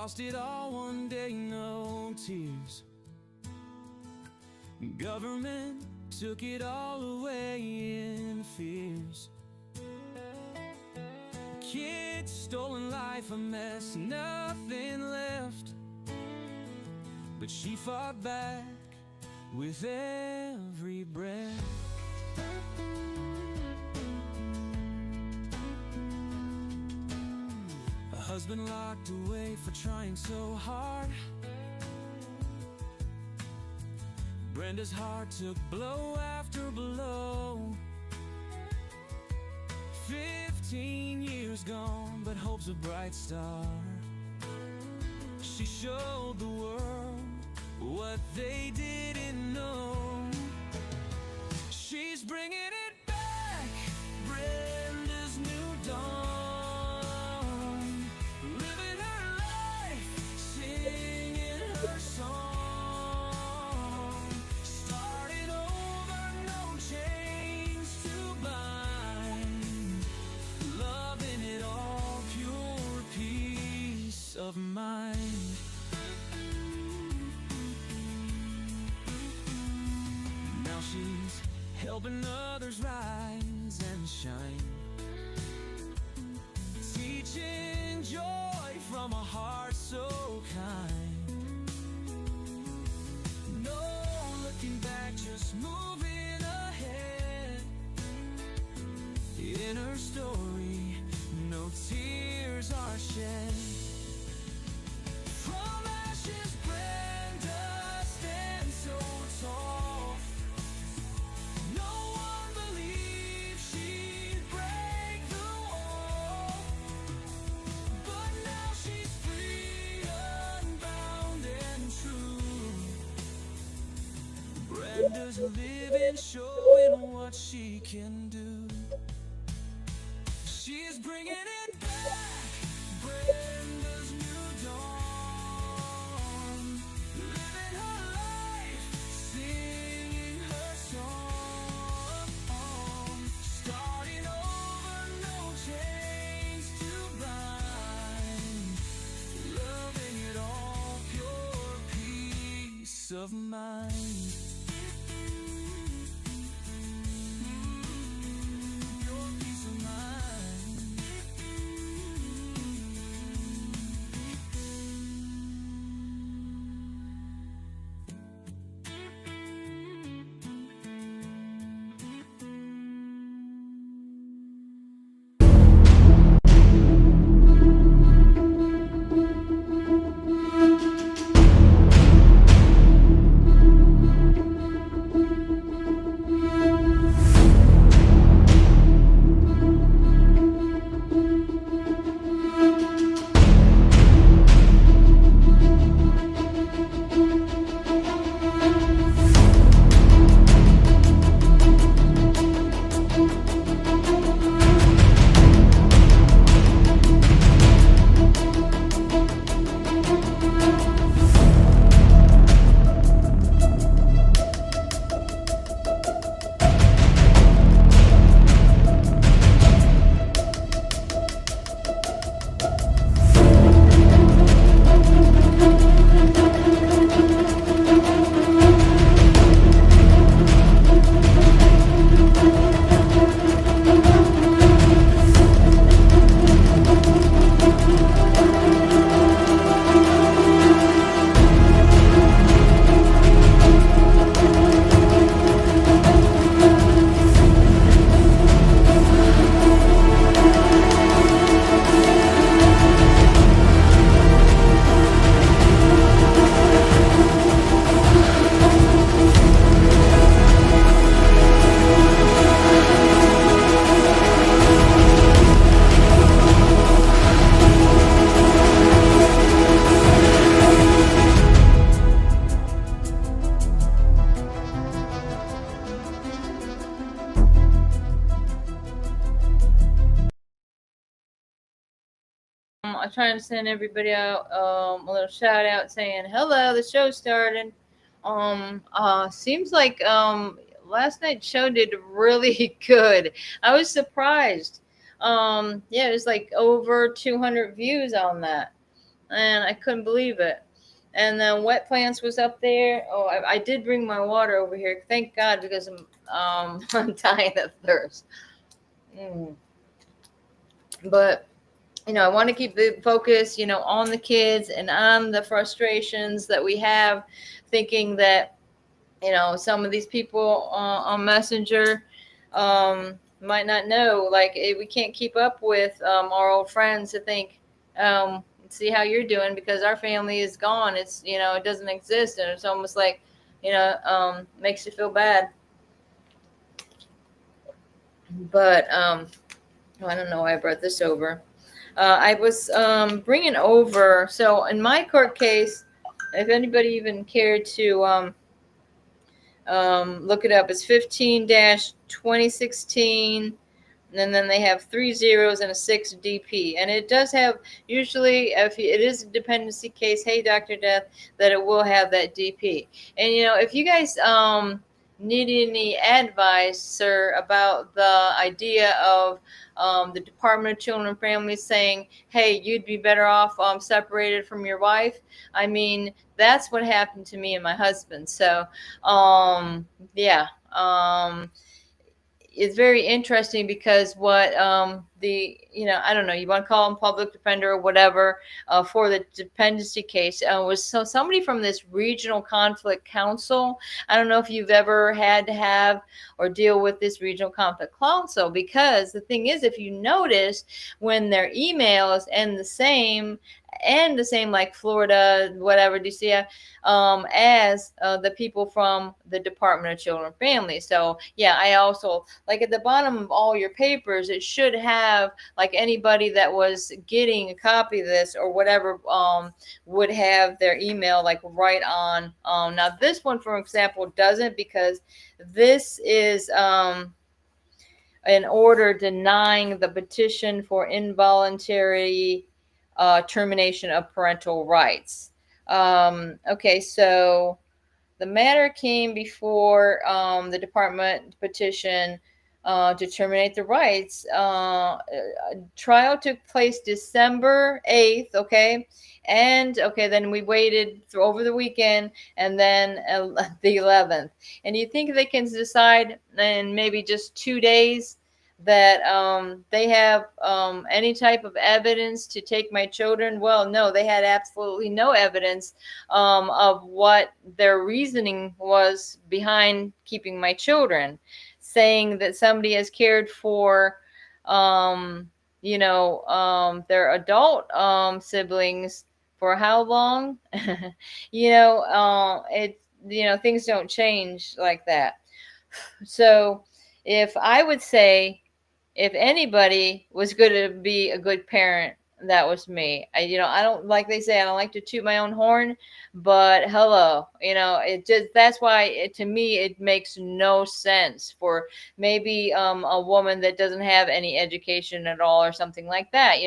Lost it all one day, no tears. Government took it all away in fears. Kids, stolen life, a mess, nothing left. But she fought back with every breath. A husband locked away for trying so hard. Brenda's heart took blow after blow. 15 years gone, but hope's a bright star. She showed the world what they didn't know. She's bringing it back, Brenda's new dawn. Living her life, singing her song. Starting over, no chains to bind. Loving it all, pure peace of mind. Now she's helping others rise and shine, teaching joy from a heart so kind. No looking back, just moving ahead. In her story, no tears are shed. From ashes, Brenda stands so tall. No one believed she'd break the wall, but now she's free, unbound and true. Brenda's living, showing what she can do. She's bringing it back, Brenda's new dawn. Living her life, singing her song. Starting over, no chains to bind. Loving it all, pure peace of mind. Pure peace of mind. I'm trying to send everybody out a little shout out saying hello. The show started. Seems like last night's show did really good. I was surprised. Yeah, it was like over 200 views on that. and I couldn't believe it. And then wet plants was up there. Oh, I did bring my water over here. Thank God, because I'm dying of thirst. Mm. But I want to keep the focus, on the kids and on the frustrations that we have, thinking that, some of these people on Messenger might not know, like, we can't keep up with our old friends to think, see how you're doing, because our family is gone. It's, it doesn't exist. And it's almost like, makes you feel bad. But I don't know why I brought this over. I was bringing over, so in my court case, if anybody even cared to look it up, it's 15-2016, and then they have 3 zeros and a 6 DP. And it does have, usually, if it is a dependency case, hey, Dr. Death, that it will have that DP. And, if you guys need any advice, sir, about the idea of the Department of Children and Families saying, hey, you'd be better off separated from your wife. I mean, that's what happened to me and my husband. So, yeah. It's very interesting, because what the I don't know, you want to call him public defender or whatever, for the dependency case, was somebody from this regional conflict council. I don't know if you've ever had to have or deal with this regional conflict council, because the thing is, if you notice, when their emails and the same like Florida, whatever, DC, as the people from the Department of Children and Families. So yeah, I also, like, at the bottom of all your papers, it should have, like, anybody that was getting a copy of this or whatever would have their email, like, right on. Now this one, for example, doesn't, because this is an order denying the petition for involuntary termination of parental rights. Okay, so the matter came before the department petition to terminate the rights. Trial took place December 8th, okay? And, okay, then we waited over the weekend, and then the 11th. And you think they can decide in maybe just 2 days that they have any type of evidence to take my children? Well, no, they had absolutely no evidence of what their reasoning was behind keeping my children, saying that somebody has cared for their adult siblings for how long? It things don't change like that. So if I would say, if anybody was going to be a good parent, that was me. I don't, like they say, I don't like to toot my own horn, but hello, it just, that's why to me, it makes no sense for maybe a woman that doesn't have any education at all or something like that,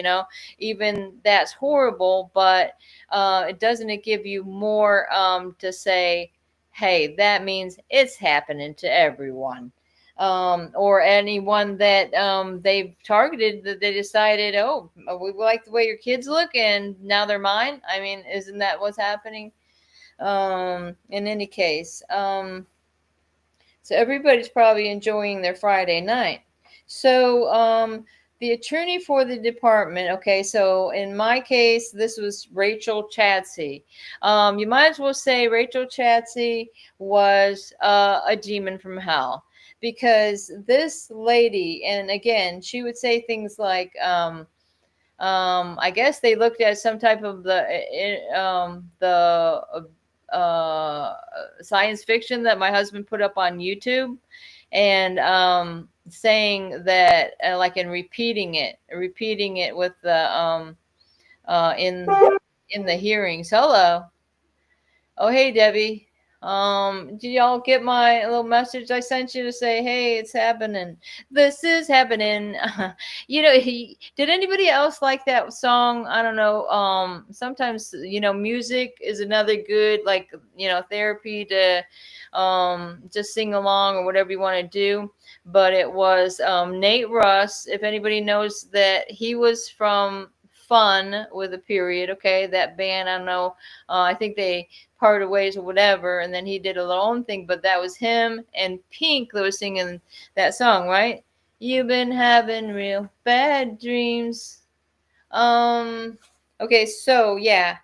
even that's horrible, but it doesn't give you more to say, hey, that means it's happening to everyone. Or anyone that they've targeted, that they decided, oh, we like the way your kids look and now they're mine. I mean, isn't that what's happening? In any case, so everybody's probably enjoying their Friday night. So the attorney for the department, okay, so in my case, this was Rachel Chatsey. You might as well say Rachel Chatsey was a demon from hell, because this lady, and again, she would say things like, I guess they looked at some type of the science fiction that my husband put up on YouTube, and saying that, like, and repeating it with the in the hearings. Hello. Oh, hey, Debbie. Did y'all get my little message I sent you to say, hey, it's happening. This is happening. Did anybody else like that song? I don't know. Sometimes, music is another good, like, therapy to just sing along or whatever you want to do. But it was Nate Russ. If anybody knows that, he was from Fun with a period. Okay, that band, I don't know. I think they parted ways or whatever, and then he did a little own thing. But that was him and Pink that was singing that song, right? You've been having real bad dreams. Okay, so yeah.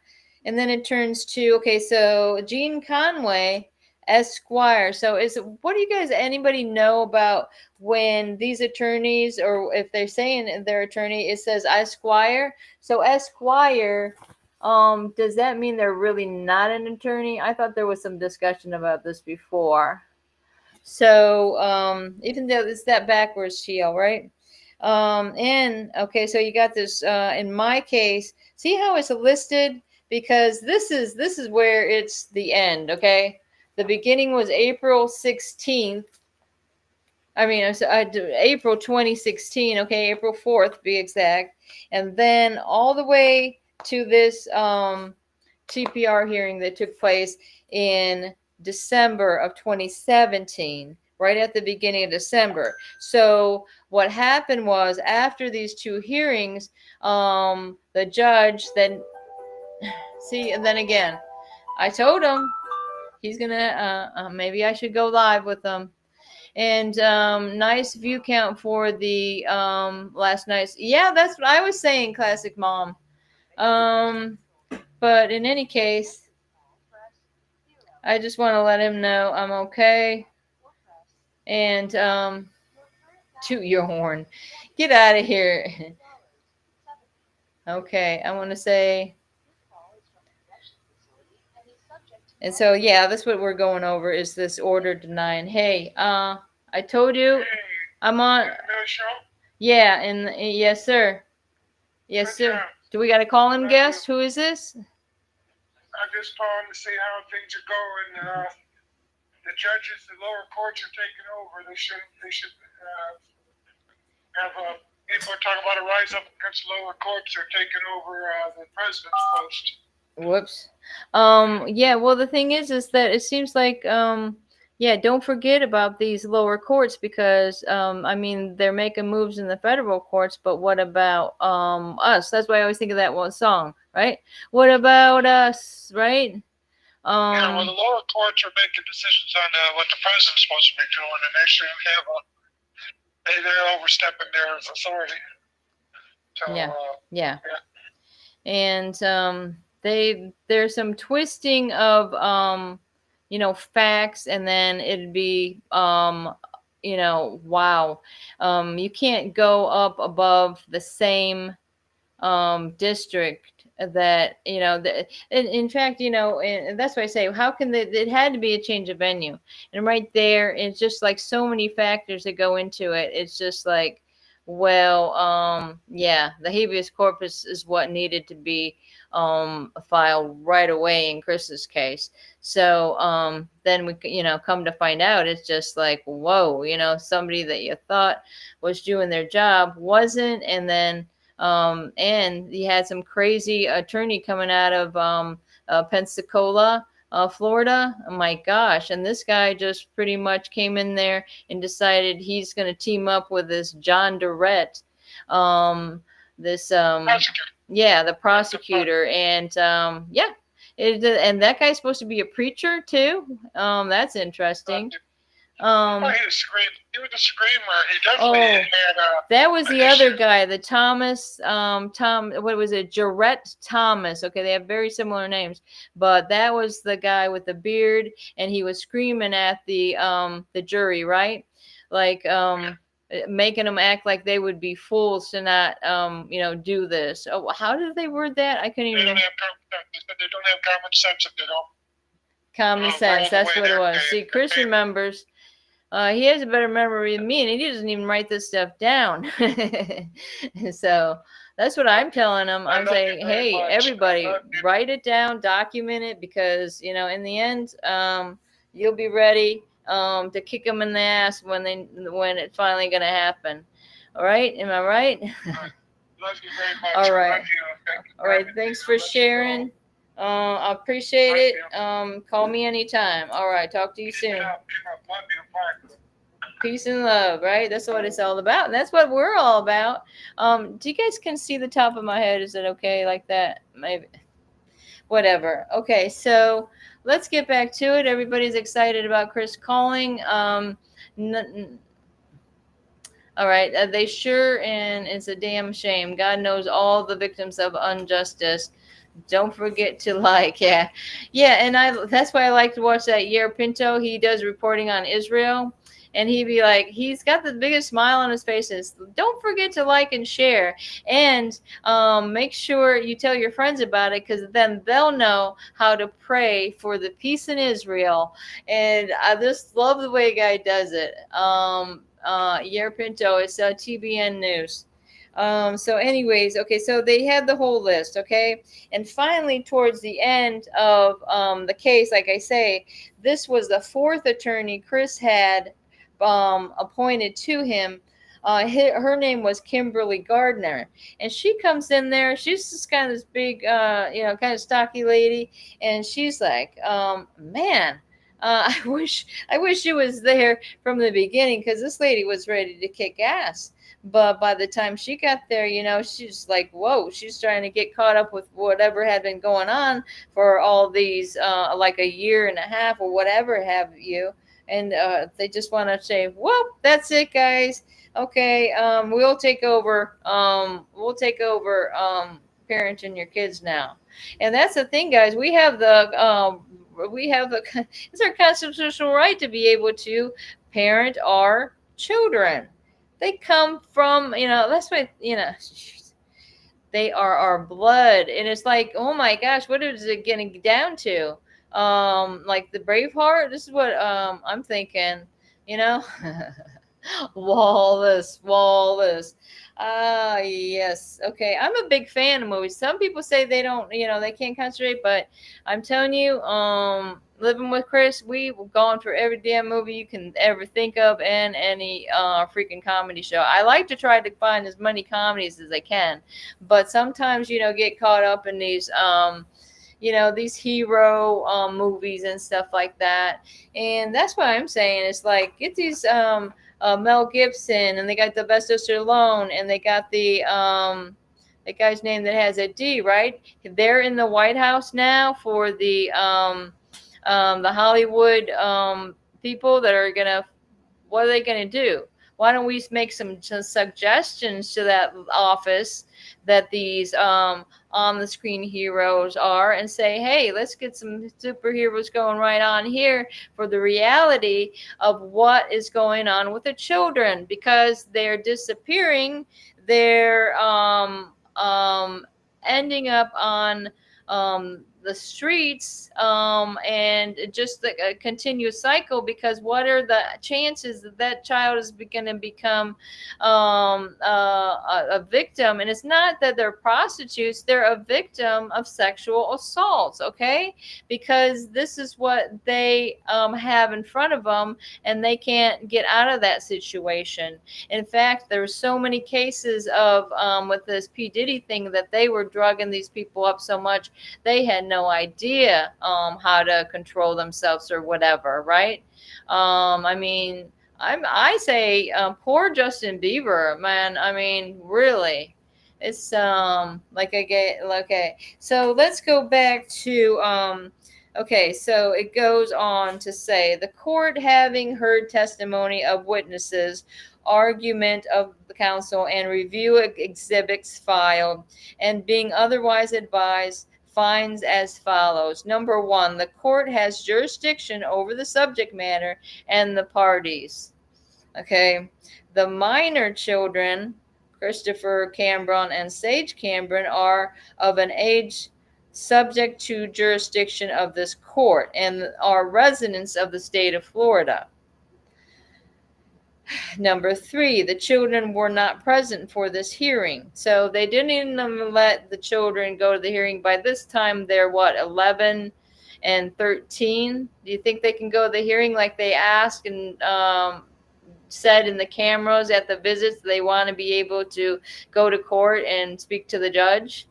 And then it turns to, okay, so Gene Conway, Esquire. So what do you guys, anybody know about when these attorneys, or if they're saying their attorney, it says Esquire? So Esquire, does that mean they're really not an attorney? I thought there was some discussion about this before. So even though it's that backwards TL, right? And okay, so you got this in my case, see how it's listed, because this is where it's the end. Okay, the beginning was April 16th. I mean, April 2016. Okay, April 4th, be exact, and then all the way to this TPR hearing that took place in December of 2017, right at the beginning of December. So what happened was, after these two hearings, the judge then, see, and then again, I told him he's gonna, maybe I should go live with him. And nice view count for the last night's. Yeah, that's what I was saying, classic mom. But in any case, I just want to let him know I'm okay. And toot your horn. Get out of here. Okay, I want to say. And so, yeah, that's what we're going over, is this order denying. Hey, I told you I'm on. Yeah, and yes, sir. Yes, sir. Do we got a call-in guest? Who is this? I just calling to see how things are going. The judges, the lower courts are taking over. They should have people are talking about a rise up against the lower courts. They're taking over the president's post. Whoops. Yeah, well, the thing is that it seems like, yeah, don't forget about these lower courts, because, I mean, they're making moves in the federal courts, but what about, us? That's why I always think of that one song, right? What about us, right? Yeah, well, the lower courts are making decisions on what the president's supposed to be doing, and they should have they're overstepping their authority. So, yeah. And there's some twisting of facts, and then it'd be wow, you can't go up above the same district that in fact, and that's why I say, how can it had to be a change of venue, and right there, it's just like so many factors that go into it. It's just like, well, yeah, the habeas corpus is what needed to be filed right away in Chris's case. So then we come to find out, it's just like, whoa, somebody that you thought was doing their job wasn't. And then and he had some crazy attorney coming out of Pensacola, Florida. Oh my gosh. And this guy just pretty much came in there and decided he's going to team up with this John Durrett, the prosecutor. And and that guy's supposed to be a preacher too. That's interesting. He was a screamer. He definitely had. That was the other guy, the Thomas. What was it? Jarrett Thomas. Okay, they have very similar names, but that was the guy with the beard, and he was screaming at the jury, right? Like making them act like they would be fools to not do this. Oh, how did they word that? I couldn't even. They don't have common sense if they don't. Common sense. That's what it was. See, Chris remembers. He has a better memory than me, and he doesn't even write this stuff down. So that's what I'm telling him. I'm saying, hey, everybody, write it down, document it, because in the end, you'll be ready to kick them in the ass when it's finally going to happen. All right? Am I right? Love you very much. All right. All right. Thanks for sharing. I appreciate it. Call me anytime. All right. Talk to you soon. Peace and love, right? That's what it's all about. And that's what we're all about. Do you guys can see the top of my head? Is it okay like that? Maybe. Whatever. Okay, so let's get back to it. Everybody's excited about Chris calling. All right, they sure, and it's a damn shame. God knows all the victims of injustice. Don't forget to like, yeah, and that's why I like to watch that Yair Pinto. He does reporting on Israel, and he'd be like, he's got the biggest smile on his face. Don't forget to like and share, and make sure you tell your friends about it, because then they'll know how to pray for the peace in Israel. And I just love the way a guy does it. Yair Pinto, it's TBN News. So anyways, okay, so they had the whole list, okay? And finally, towards the end of the case, like I say, this was the fourth attorney Chris had appointed to him. Her name was Kimberly Gardner, and she comes in there. She's just kind of this big, kind of stocky lady, and she's like, man, I wish she was there from the beginning, because this lady was ready to kick ass. But by the time she got there, she's like, whoa, she's trying to get caught up with whatever had been going on for all these, like a year and a half or whatever have you. And they just want to say, well, that's it, guys. Okay, we'll take over. Parenting your kids now. And that's the thing, guys. It's our constitutional right to be able to parent our children. They come from, that's what, they are our blood. And it's like, oh my gosh, what is it getting down to? Like the Braveheart? This is what I'm thinking, Wallace. Yes. Okay. I'm a big fan of movies. Some people say they don't, they can't concentrate, but I'm telling you, living with Chris, we've gone for every damn movie you can ever think of, and any freaking comedy show. I like to try to find as many comedies as I can, but sometimes, get caught up in these these hero movies and stuff like that. And that's what I'm saying. It's like, get these Mel Gibson, and they got the Best of Stallone, and they got the guy's name that has a D, right? They're in the White House now for the Hollywood people that are gonna. What are they gonna do? Why don't we make some suggestions to that office that these on-the-screen heroes are, and say, hey, let's get some superheroes going right on here for the reality of what is going on with the children, because they're disappearing. They're ending up on the streets, and just a continuous cycle, because what are the chances that that child is going to become a victim? And it's not that they're prostitutes, they're a victim of sexual assaults, okay? Because this is what they have in front of them, and they can't get out of that situation. In fact, there's so many cases of with this P. Diddy thing, that they were drugging these people up so much they had no idea how to control themselves or whatever, right? I say poor Justin Bieber, man. I mean, really, it's okay. So let's go back to okay. So it goes on to say, the court, having heard testimony of witnesses, argument of the counsel, and review exhibits filed, and being otherwise advised, finds as follows. Number one, the court has jurisdiction over the subject matter and the parties. Okay. The minor children, Christopher Cambron and Sage Cambron, are of an age subject to jurisdiction of this court and are residents of the state of Florida. Number three, the children were not present for this hearing. So they didn't even let the children go to the hearing. By this time, they're 11 and 13. Do you think they can go to the hearing like they asked and said in the cameras at the visits they want to be able to go to court and speak to the judge?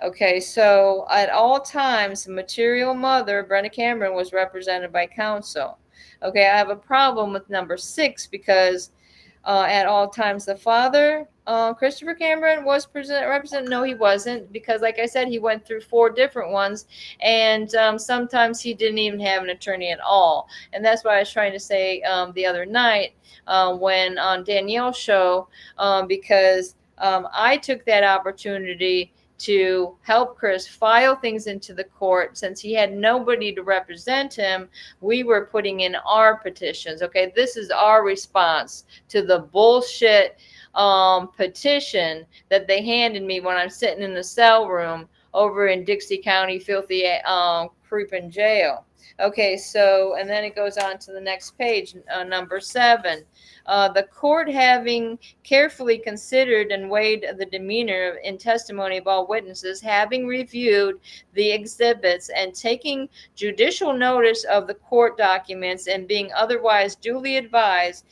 Okay, so at all times, the material mother, Brenda Cameron, was represented by counsel. Okay, I have a problem with number 6 because at all times the father, Christopher Cameron, was represented. No, he wasn't, because like I said, he went through 4 different ones, and sometimes he didn't even have an attorney at all. And that's what I was trying to say the other night when on Danielle's show, because I took that opportunity to help Chris file things into the court. Since he had nobody to represent him, we were putting in our petitions. Okay, this is our response to the bullshit petition that they handed me when I'm sitting in the cell room over in Dixie County filthy creeping jail. Okay, so, and then it goes on to the next page, number 7. The court, having carefully considered and weighed the demeanor in testimony of all witnesses, having reviewed the exhibits and taking judicial notice of the court documents, and being otherwise duly advised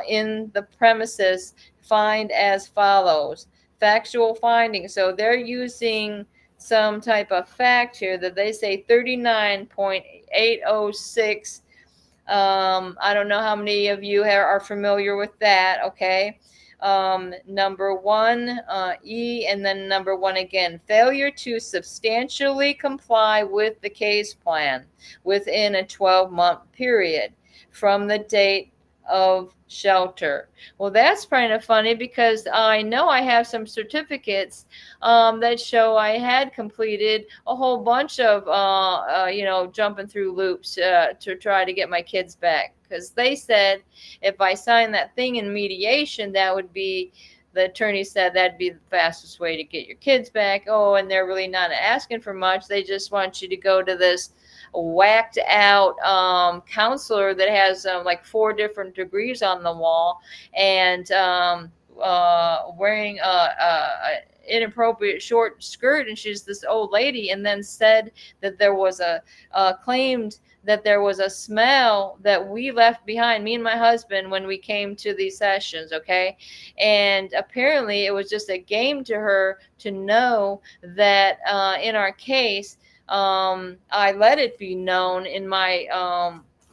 in the premises, find as follows. Factual findings. So they're using some type of fact here that they say 39.806. I don't know how many of you are familiar with that. Okay. Number 1, E, and then number 1 again. Failure to substantially comply with the case plan within a 12-month period from the date of shelter. Well, that's kind of funny because I know I have some certificates that show I had completed a whole bunch of, jumping through loops to try to get my kids back. Because they said if I signed that thing in mediation, that would be, the attorney said that'd be the fastest way to get your kids back. Oh, and they're really not asking for much. They just want you to go to this whacked out counselor that has like 4 different degrees on the wall, and wearing a inappropriate short skirt, and she's this old lady, and then said that there was claimed that there was a smell that we left behind, me and my husband, when we came to these sessions. Okay, and apparently it was just a game to her to know that in our case, I let it be known in my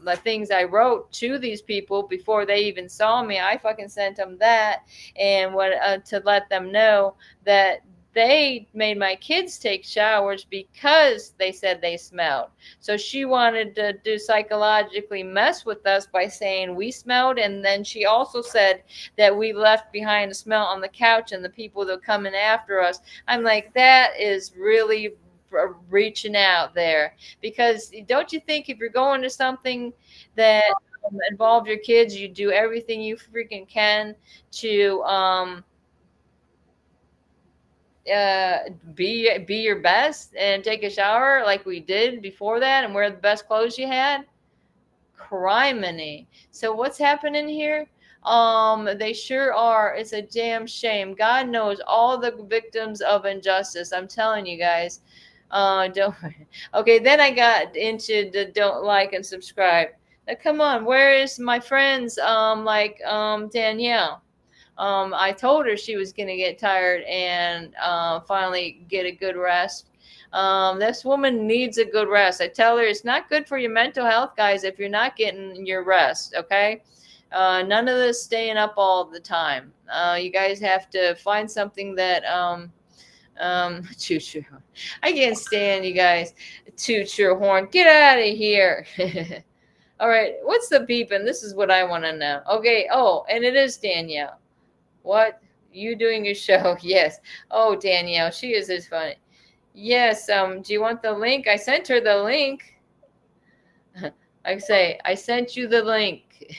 the things I wrote to these people before they even saw me. I fucking sent them that, and what to let them know that they made my kids take showers because they said they smelled. So she wanted to do psychologically mess with us by saying we smelled, and then she also said that we left behind a smell on the couch and the people that were coming after us. I'm like, that is really reaching out there, because don't you think if you're going to something that involves your kids, you do everything you freaking can to be your best and take a shower like we did before that and wear the best clothes you had? Criminy. So what's happening here? They sure are. It's a damn shame. God knows all the victims of injustice. I'm telling you guys. Don't. Okay, then I got into the don't like and subscribe. Now, come on, where is my friends? Danielle. I told her she was gonna get tired and finally get a good rest. This woman needs a good rest. I tell her it's not good for your mental health, guys, if you're not getting your rest. Okay. None of this staying up all the time. You guys have to find something that toot your horn. I can't stand you guys. Toot your horn. Get out of here. All right. What's the beeping? This is what I want to know. Okay. Oh, and it is Danielle. What? You doing your show? Yes. Oh, Danielle. She is as funny. Yes. Do you want the link? I sent her the link. I say, I sent you the link.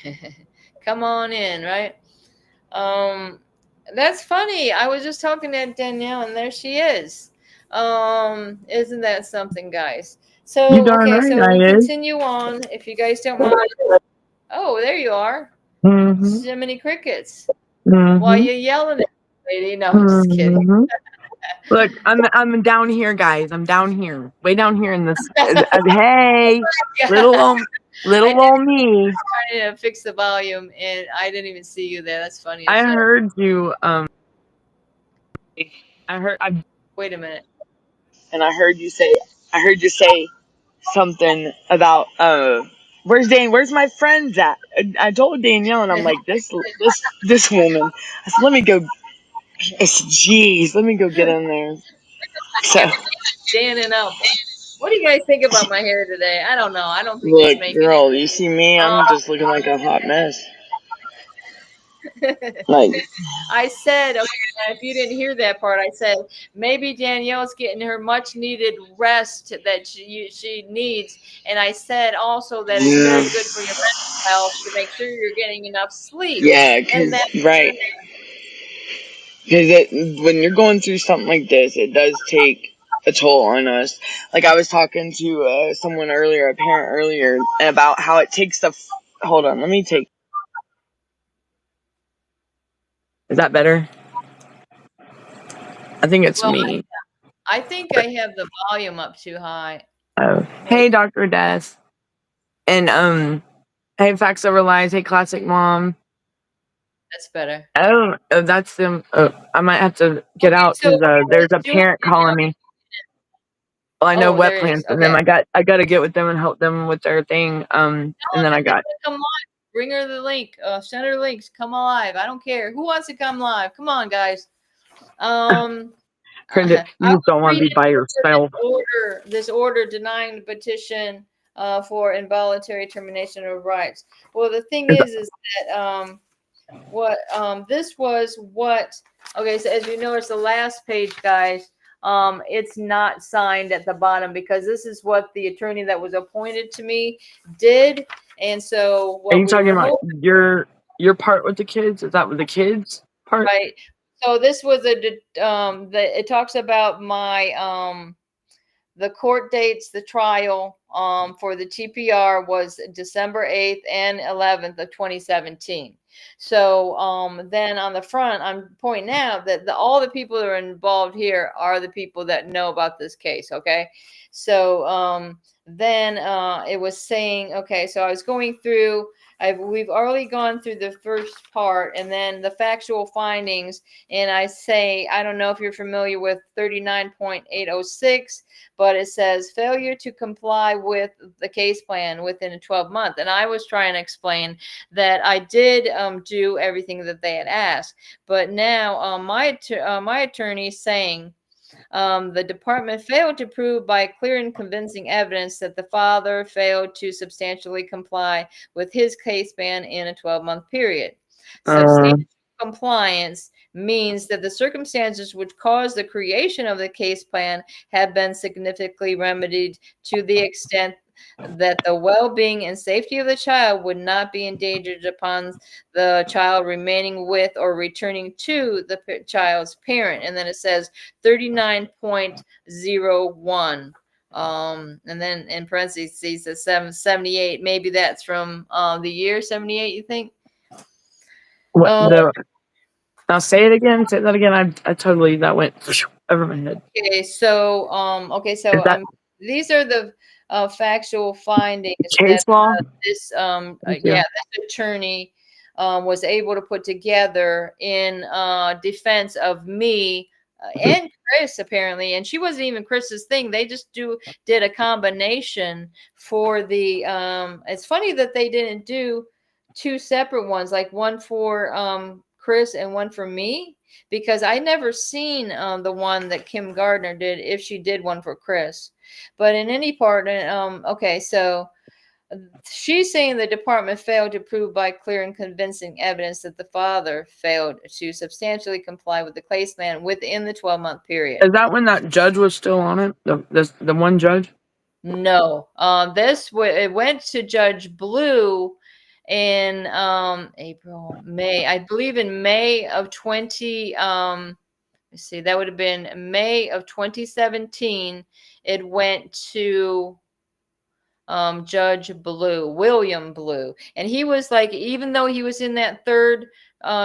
Come on in, right? That's funny. I was just talking to Danielle, and there she is. Isn't that something, guys? So, You darn okay, right so I we'll is. continue on if you guys don't mind. Oh, there you are. Mm-hmm. Jiminy Crickets. Mm-hmm. Why you yelling at me, lady? No, I'm just kidding. Mm-hmm. Look, I'm down here, guys. I'm down here, way down here in this. Hey, little old me. I trying to fix the volume, and I didn't even see you there. That's funny. I heard you. Wait a minute. And I heard you say something about Where's Dan? Where's my friends at? I told Danielle, and I'm like, this woman. I said, let me go. Jeez, let me go get in there. So Standing up. What do you guys think about my hair today? I don't know. I don't think it's look, making girl, you see me? I'm just looking like a hot mess. Like, I said, okay, if you didn't hear that part, I said maybe Danielle's getting her much needed rest that she needs. And I said also that it's yeah, very good for your mental health to make sure you're getting enough sleep. yeah, And because that, right, because when you're going through something like this, it does take a toll on us. Like I was talking to someone earlier, a parent earlier, about how it takes the. Hold on, let me take. Is that better? I think it's well, me. I think I have the volume up too high. Oh, hey, Dr. Des. And hey, Facts Over Lies. Hey, Classic Mom. That's better. Oh, that's them. Oh, I might have to get Okay, out so because there's a doing parent calling me. Well, I know oh, wet there it plants, is. and then Okay. I got to get with them and help them with their thing. And then I got. Come on, bring her the link. Send her links. Come live. I don't care who wants to come live. Come on, guys. Brenda, you I'll just don't want to read be by yourself. this order denying the petition for involuntary termination of rights. Well, the thing is that what this was what. Okay, so as you notice, the last page, guys. It's not signed at the bottom because this is what the attorney that was appointed to me did, and so Are what you we talking were about hoping. your part with the kids? Is that with the kids part? Right. So this was it talks about my the court dates, the trial for the TPR was December 8th and 11th of 2017. So then on the front, I'm pointing out that all the people that are involved here are the people that know about this case. Okay. So then it was saying, okay, so I was going through, we've already gone through the first part and then the factual findings. And I say, I don't know if you're familiar with 39.806, but it says failure to comply with the case plan within a 12-month. And I was trying to explain that I did do everything that they had asked. But now my attorney is saying, the department failed to prove by clear and convincing evidence that the father failed to substantially comply with his case ban in a 12-month period. Substantial compliance means that the circumstances which caused the creation of the case plan have been significantly remedied to the extent that the well-being and safety of the child would not be endangered upon the child remaining with or returning to the child's parent. And then it says 39.01. And then in parentheses the 778. Maybe that's from the year 78, you think? What the? Now say it again. Say that again. I totally that went over my head. Okay, so Is that these are the factual findings case that law? this Thank you. this attorney was able to put together in defense of me and Chris apparently, and she wasn't even Chris's thing. They just did a combination for the. It's funny that they didn't do two separate ones, like one for Chris and one for me, because I never seen the one that Kim Gardner did, if she did one for Chris. But in any part, okay, so she's saying the department failed to prove by clear and convincing evidence that the father failed to substantially comply with the case plan within the 12-month period. Is that when that judge was still on it? The one judge? No, it went to Judge Blue in May, I believe in May of 20. Let's see, that would have been May of 2017. It went to Judge Blue, William Blue. And he was like, even though he was in that third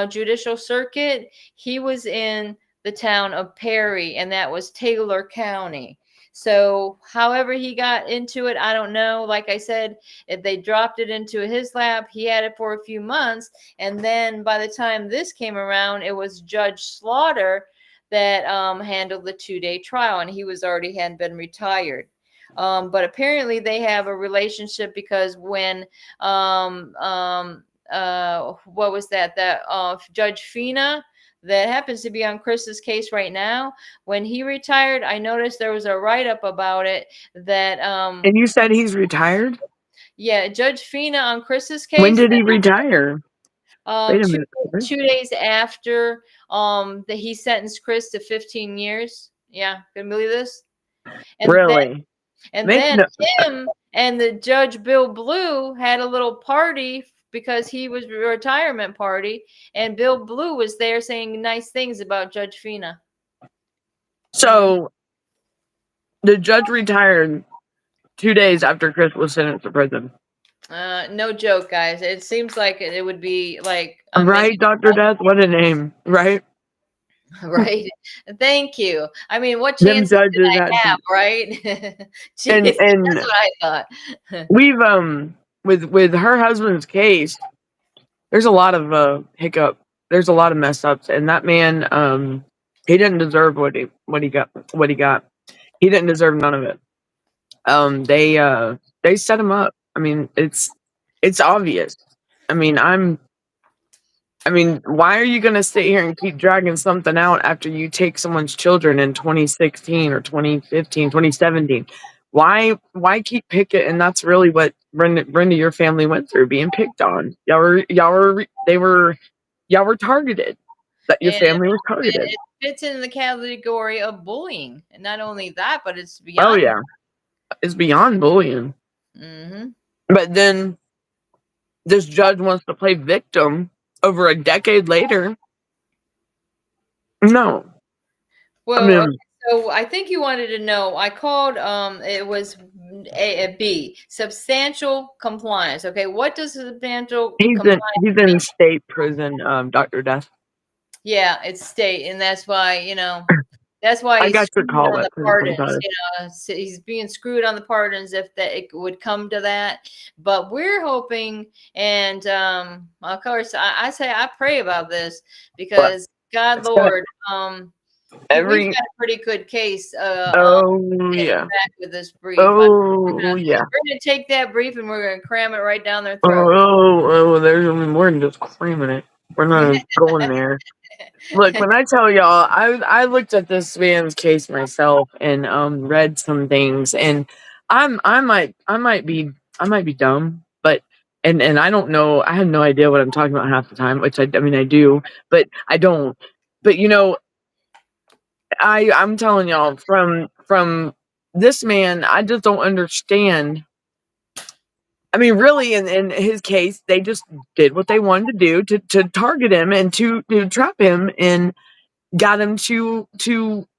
judicial circuit, he was in the town of Perry, and that was Taylor County. So however he got into it, I don't know. Like I said, if they dropped it into his lap, he had it for a few months. And then by the time this came around, it was Judge Slaughter that handled the 2-day trial, and he was already had been retired. But apparently they have a relationship because when what was that Judge Fina, that happens to be on Chris's case right now, when he retired, I noticed there was a write-up about it that And you said he's retired? yeah, Judge Fina on Chris's When case, did he retire? Wait a two, minute. 2 days after that he sentenced Chris to 15 years. Yeah, can you believe this? And then Really? and Make then no. him and the Judge Bill Blue had a little party because he was a retirement party, and Bill Blue was there saying nice things about Judge Fina. So the judge retired 2 days after Chris was sentenced to prison. No joke, guys. It seems like it would be like Right, Dr. Death? What a name, right? right. Thank you. I mean, what Them chances did judges I had have, to, right? and Jeez, that's what I thought. we've with her husband's case, there's a lot of hiccup. There's a lot of mess ups, and that man, he didn't deserve what he got. He didn't deserve none of it. They set him up. I mean, it's obvious. I mean, why are you going to sit here and keep dragging something out after you take someone's children in 2016 or 2015, 2017? Why keep picking? And that's really what Brenda, your family went through, being picked on. Y'all were targeted. That your And family was targeted. it fits in the category of bullying. And not only that, but it's Oh beyond. yeah, it's beyond bullying. Mm-hmm. But then this judge wants to play victim over a decade later. No, I Well, okay, mean, so I think you wanted to know. I called. It was a B, substantial compliance. Okay, what does substantial compliance he's mean? in state prison, Dr. Death. Yeah, it's state, and that's why that's why I he's got your screwed call on that the prison pardons. sometimes. So he's being screwed on the pardons if that it would come to that. But we're hoping, and of course, I say I pray about this But because God, it's got Lord, we've got a pretty good case. oh Getting yeah, back with this brief. oh yeah, We're gonna take that brief and we're gonna cram it right down their throat. there's only more than just creaming it. We're not going there. Look, when I tell y'all, I looked at this man's case myself and read some things, and I might be dumb, but and I don't know, I have no idea what I'm talking about half the time, which I mean I do, but I don't. But I'm telling y'all, from this man, I just don't understand. I mean, really, in his case, they just did what they wanted to do to target him and to trap him and got him to.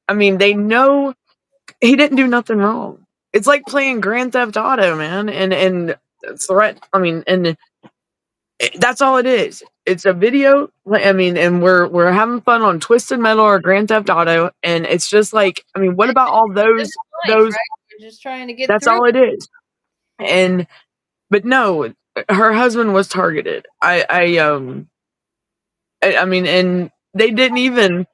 I mean, they know he didn't do nothing wrong. It's like playing Grand Theft Auto, man, and threat. I mean, and that's all it is. It's a video. I mean, and we're having fun on Twisted Metal or Grand Theft Auto, and it's just like, I mean, what about all This those is life, those? right? We're just trying to get That's through. all it is. And but no, her husband was targeted. I mean, and they didn't even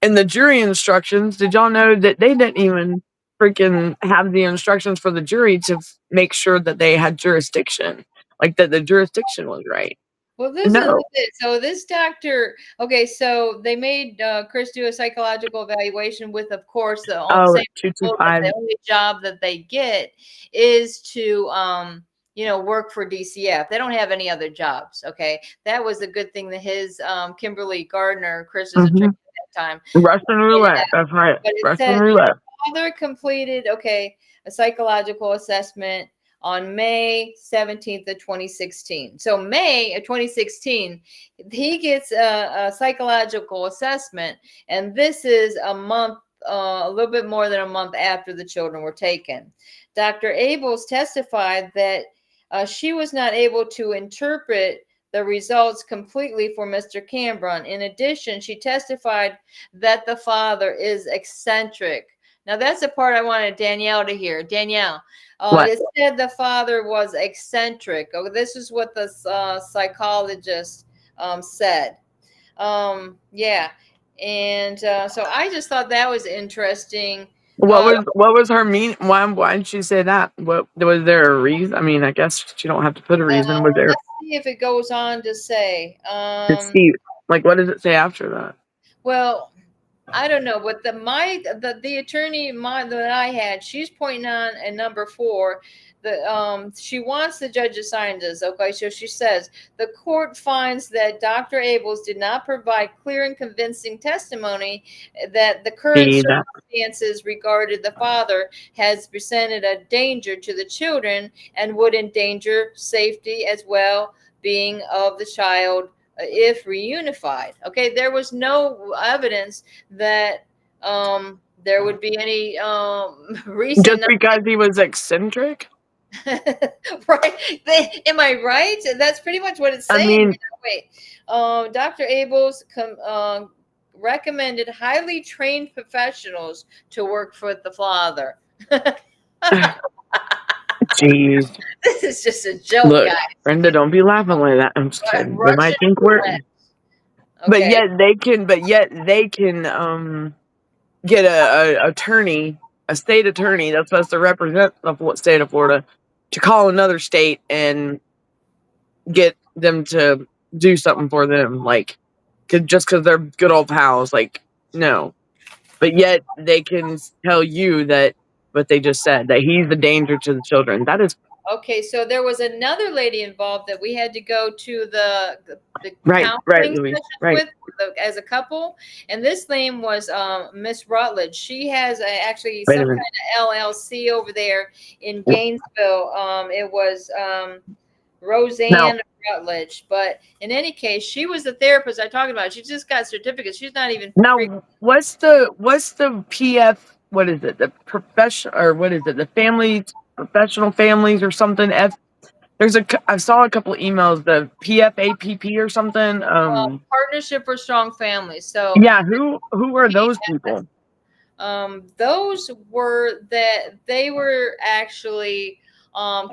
in the jury instructions. Did y'all know that they didn't even freaking have the instructions for the jury to make sure that they had jurisdiction, like that the jurisdiction was right? Well, this is No. it. So this doctor, okay, so they made Chris do a psychological evaluation with, of course, the Oh, same people that 225. the only job that they get is to, work for DCF. They don't have any other jobs. Okay, that was a good thing that his Kimberly Gardner, Chris's attorney Mm-hmm. at that time, Russian pointed roulette. out. That's right. But it Russian said roulette. father completed a psychological assessment on May 17th of 2016. So May of 2016, he gets a psychological assessment, and this is a month, a little bit more than a month after the children were taken. Dr. Abels testified that she was not able to interpret the results completely for Mr. Cambron. In addition, she testified that the father is eccentric. Now, that's the part I wanted Danielle to hear. Danielle, What? it said the father was eccentric. Oh, this is what the psychologist said. Yeah. And so I just thought that was interesting. What was her mean? Why did she say that? What was there a reason? I mean, I guess you don't have to put a reason. Was there Let's see if it goes on to say. to see like what does it say after that? Well, I don't know, but the attorney that I had, she's pointing on at number 4. She wants the judge to sign this. Okay, so she says the court finds that Dr. Abels did not provide clear and convincing testimony that the current See that? circumstances regarding the father has presented a danger to the children and would endanger safety as well being of the child if reunified. Okay, there was no evidence that there would be any reason. Just because he was eccentric? Right? Am I right? That's pretty much what it's saying. I mean, wait. Dr. Abels recommended highly trained professionals to work for the father. jeez. This is just a joke, Look, guys. Brenda, don't be laughing like that. I'm just kidding. They might think we're. Okay. But yet they can get a state attorney that's supposed to represent the state of Florida to call another state and get them to do something for them, like just because they're good old pals. Like, no. But yet they can tell you that what they just said, that he's the danger to the children. That is okay. So there was another lady involved that we had to go to the right, Louise, with as a couple, and this name was Miss Rutledge. She has actually some kind of LLC over there in Gainesville. It was Roseanne Rutledge, but in any case, she was the therapist I talked about. She just got certificates. She's not even what's the PF? What is it? The profession, or what is it? The family professional families or something. I saw a couple of emails. The PFAPP or something. Partnership for Strong Families. So yeah, who are those people? Those were they were actually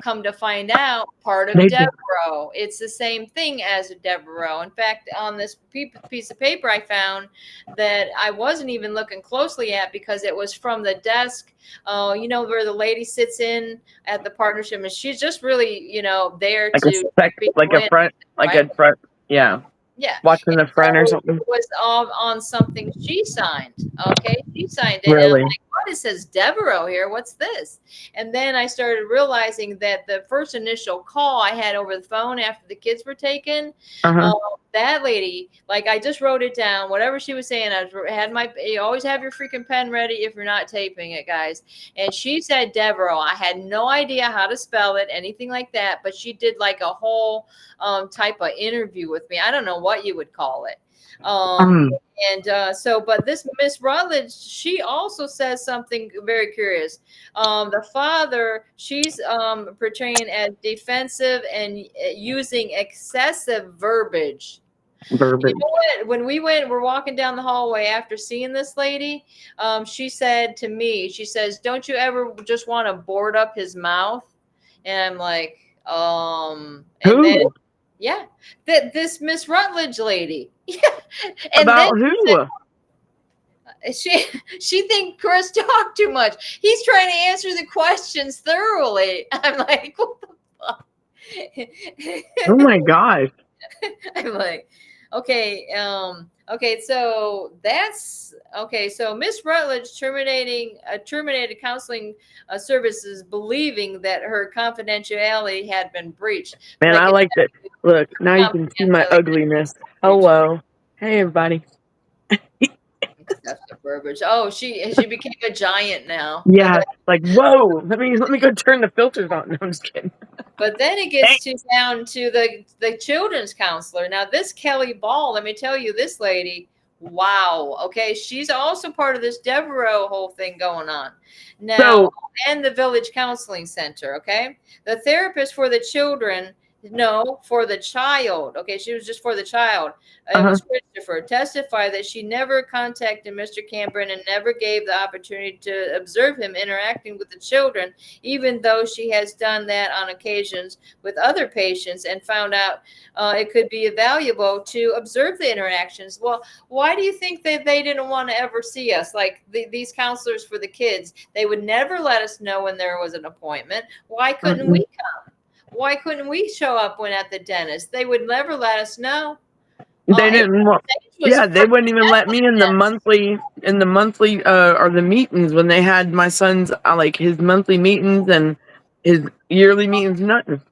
come to find out part of Devereaux. It's the same thing as a Devereaux. In fact, on this piece of paper I found that I wasn't even looking closely at because it was from the desk, where the lady sits in at the partnership, and she's just really, there a front, yeah. Yeah. Watching the front or something. It was all on something she signed. Okay. She signed it. Really? And I'm like, what? It says Devereaux here. What's this? And then I started realizing that the first initial call I had over the phone after the kids were taken, that lady, like I just wrote it down, whatever she was saying, you always have your freaking pen ready if you're not taping it, guys. And she said Devereaux. I had no idea how to spell it, anything like that, but she did like a whole type of interview with me. I don't know what you would call it. But this Miss Rutledge, she also says something very curious. The father, she's portraying as defensive and using excessive verbiage. You know what? When we're walking down the hallway after seeing this lady, she said to me, she says, "Don't you ever just want to board up his mouth?" And I'm like, who? This Miss Rutledge lady. Yeah. And about who? She think Chris talked too much. He's trying to answer the questions thoroughly. I'm like, what the fuck? Oh my gosh. I'm like, okay, so that's okay. So Miss Rutledge terminated counseling services, believing that her confidentiality had been breached. Man, I like that. Look, now you can see my ugliness. Hello, hey everybody. Oh, she became a giant now. Yeah, like whoa. Let me go turn the filters on. No, I'm just kidding. But then it gets down to the children's counselor. Now, this Kelly Ball, let me tell you, this lady, wow. Okay, she's also part of this Devereaux whole thing going on now, and the Village Counseling Center. Okay, the therapist for the children No, for the child. Okay, she was just for the child. It Uh-huh. was Christopher testified that she never contacted Mr. Cameron and never gave the opportunity to observe him interacting with the children, even though she has done that on occasions with other patients and found out it could be valuable to observe the interactions. Well, why do you think that they didn't want to ever see us? Like these counselors for the kids, they would never let us know when there was an appointment. Why couldn't we come? Why couldn't we show up when at the dentist? They would never let us know. They didn't want. Yeah, they wouldn't even let me in the monthly or the meetings when they had my son's like his monthly meetings and his yearly meetings. Nothing.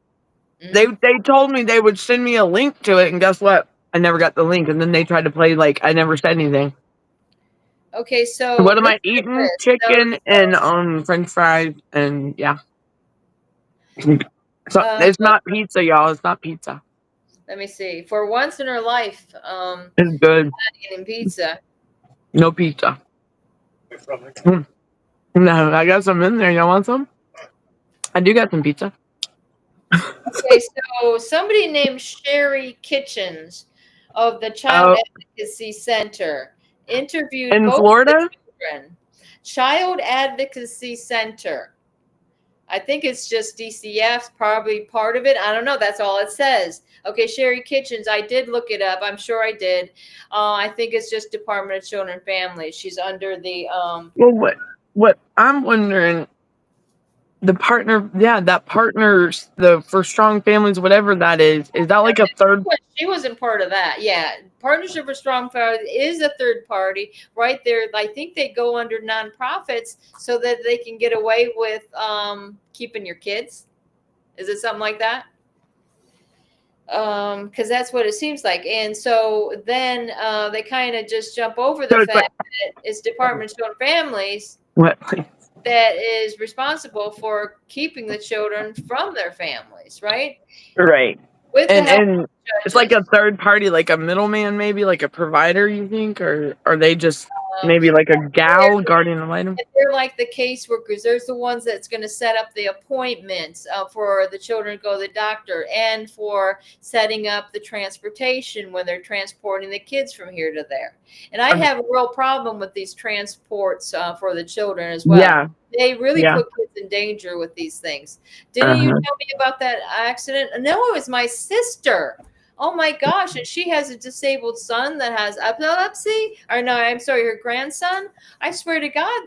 They told me they would send me a link to it, and guess what? I never got the link, and then they tried to play like I never said anything. Okay, so What am I eating? Chicken and French fries, and yeah. So it's not pizza, y'all. It's not pizza. Let me see. For once in her life, it's good. Not eating pizza. No pizza. No, I got some in there. Y'all want some? I do got some pizza. Okay, so somebody named Sherry Kitchens of the Child Advocacy Center interviewed in both Florida. Children. Child Advocacy Center. I think it's just DCF's probably part of it. I don't know. That's all it says. Okay, Sherry Kitchens. I did look it up. I'm sure I did. I think it's just Department of Children and Families. She's under the. Well, what I'm wondering, the partner, that partners for strong families, whatever that is that like a third? She wasn't part of that. Yeah, Partnership for Strong Families is a third party right there. I think they go under nonprofits so that they can get away with keeping your kids. Is it something like that? Because that's what it seems like. And so then they kind of just jump over the fact that it's Department of Children and Families that is responsible for keeping the children from their families, right? Right. With and it's like a third party, like a middleman, maybe like a provider, you think? Or are they just maybe like a gal guardian ad litem? They're like the caseworkers. There's the ones that's going to set up the appointments for the children to go to the doctor and for setting up the transportation when they're transporting the kids from here to there. And I have a real problem with these transports for the children as well. Yeah. They really put kids in danger with these things. Didn't you tell me about that accident? No, it was my sister. Oh my gosh. And she has a disabled son that has epilepsy. Or no, I'm sorry, her grandson. I swear to God,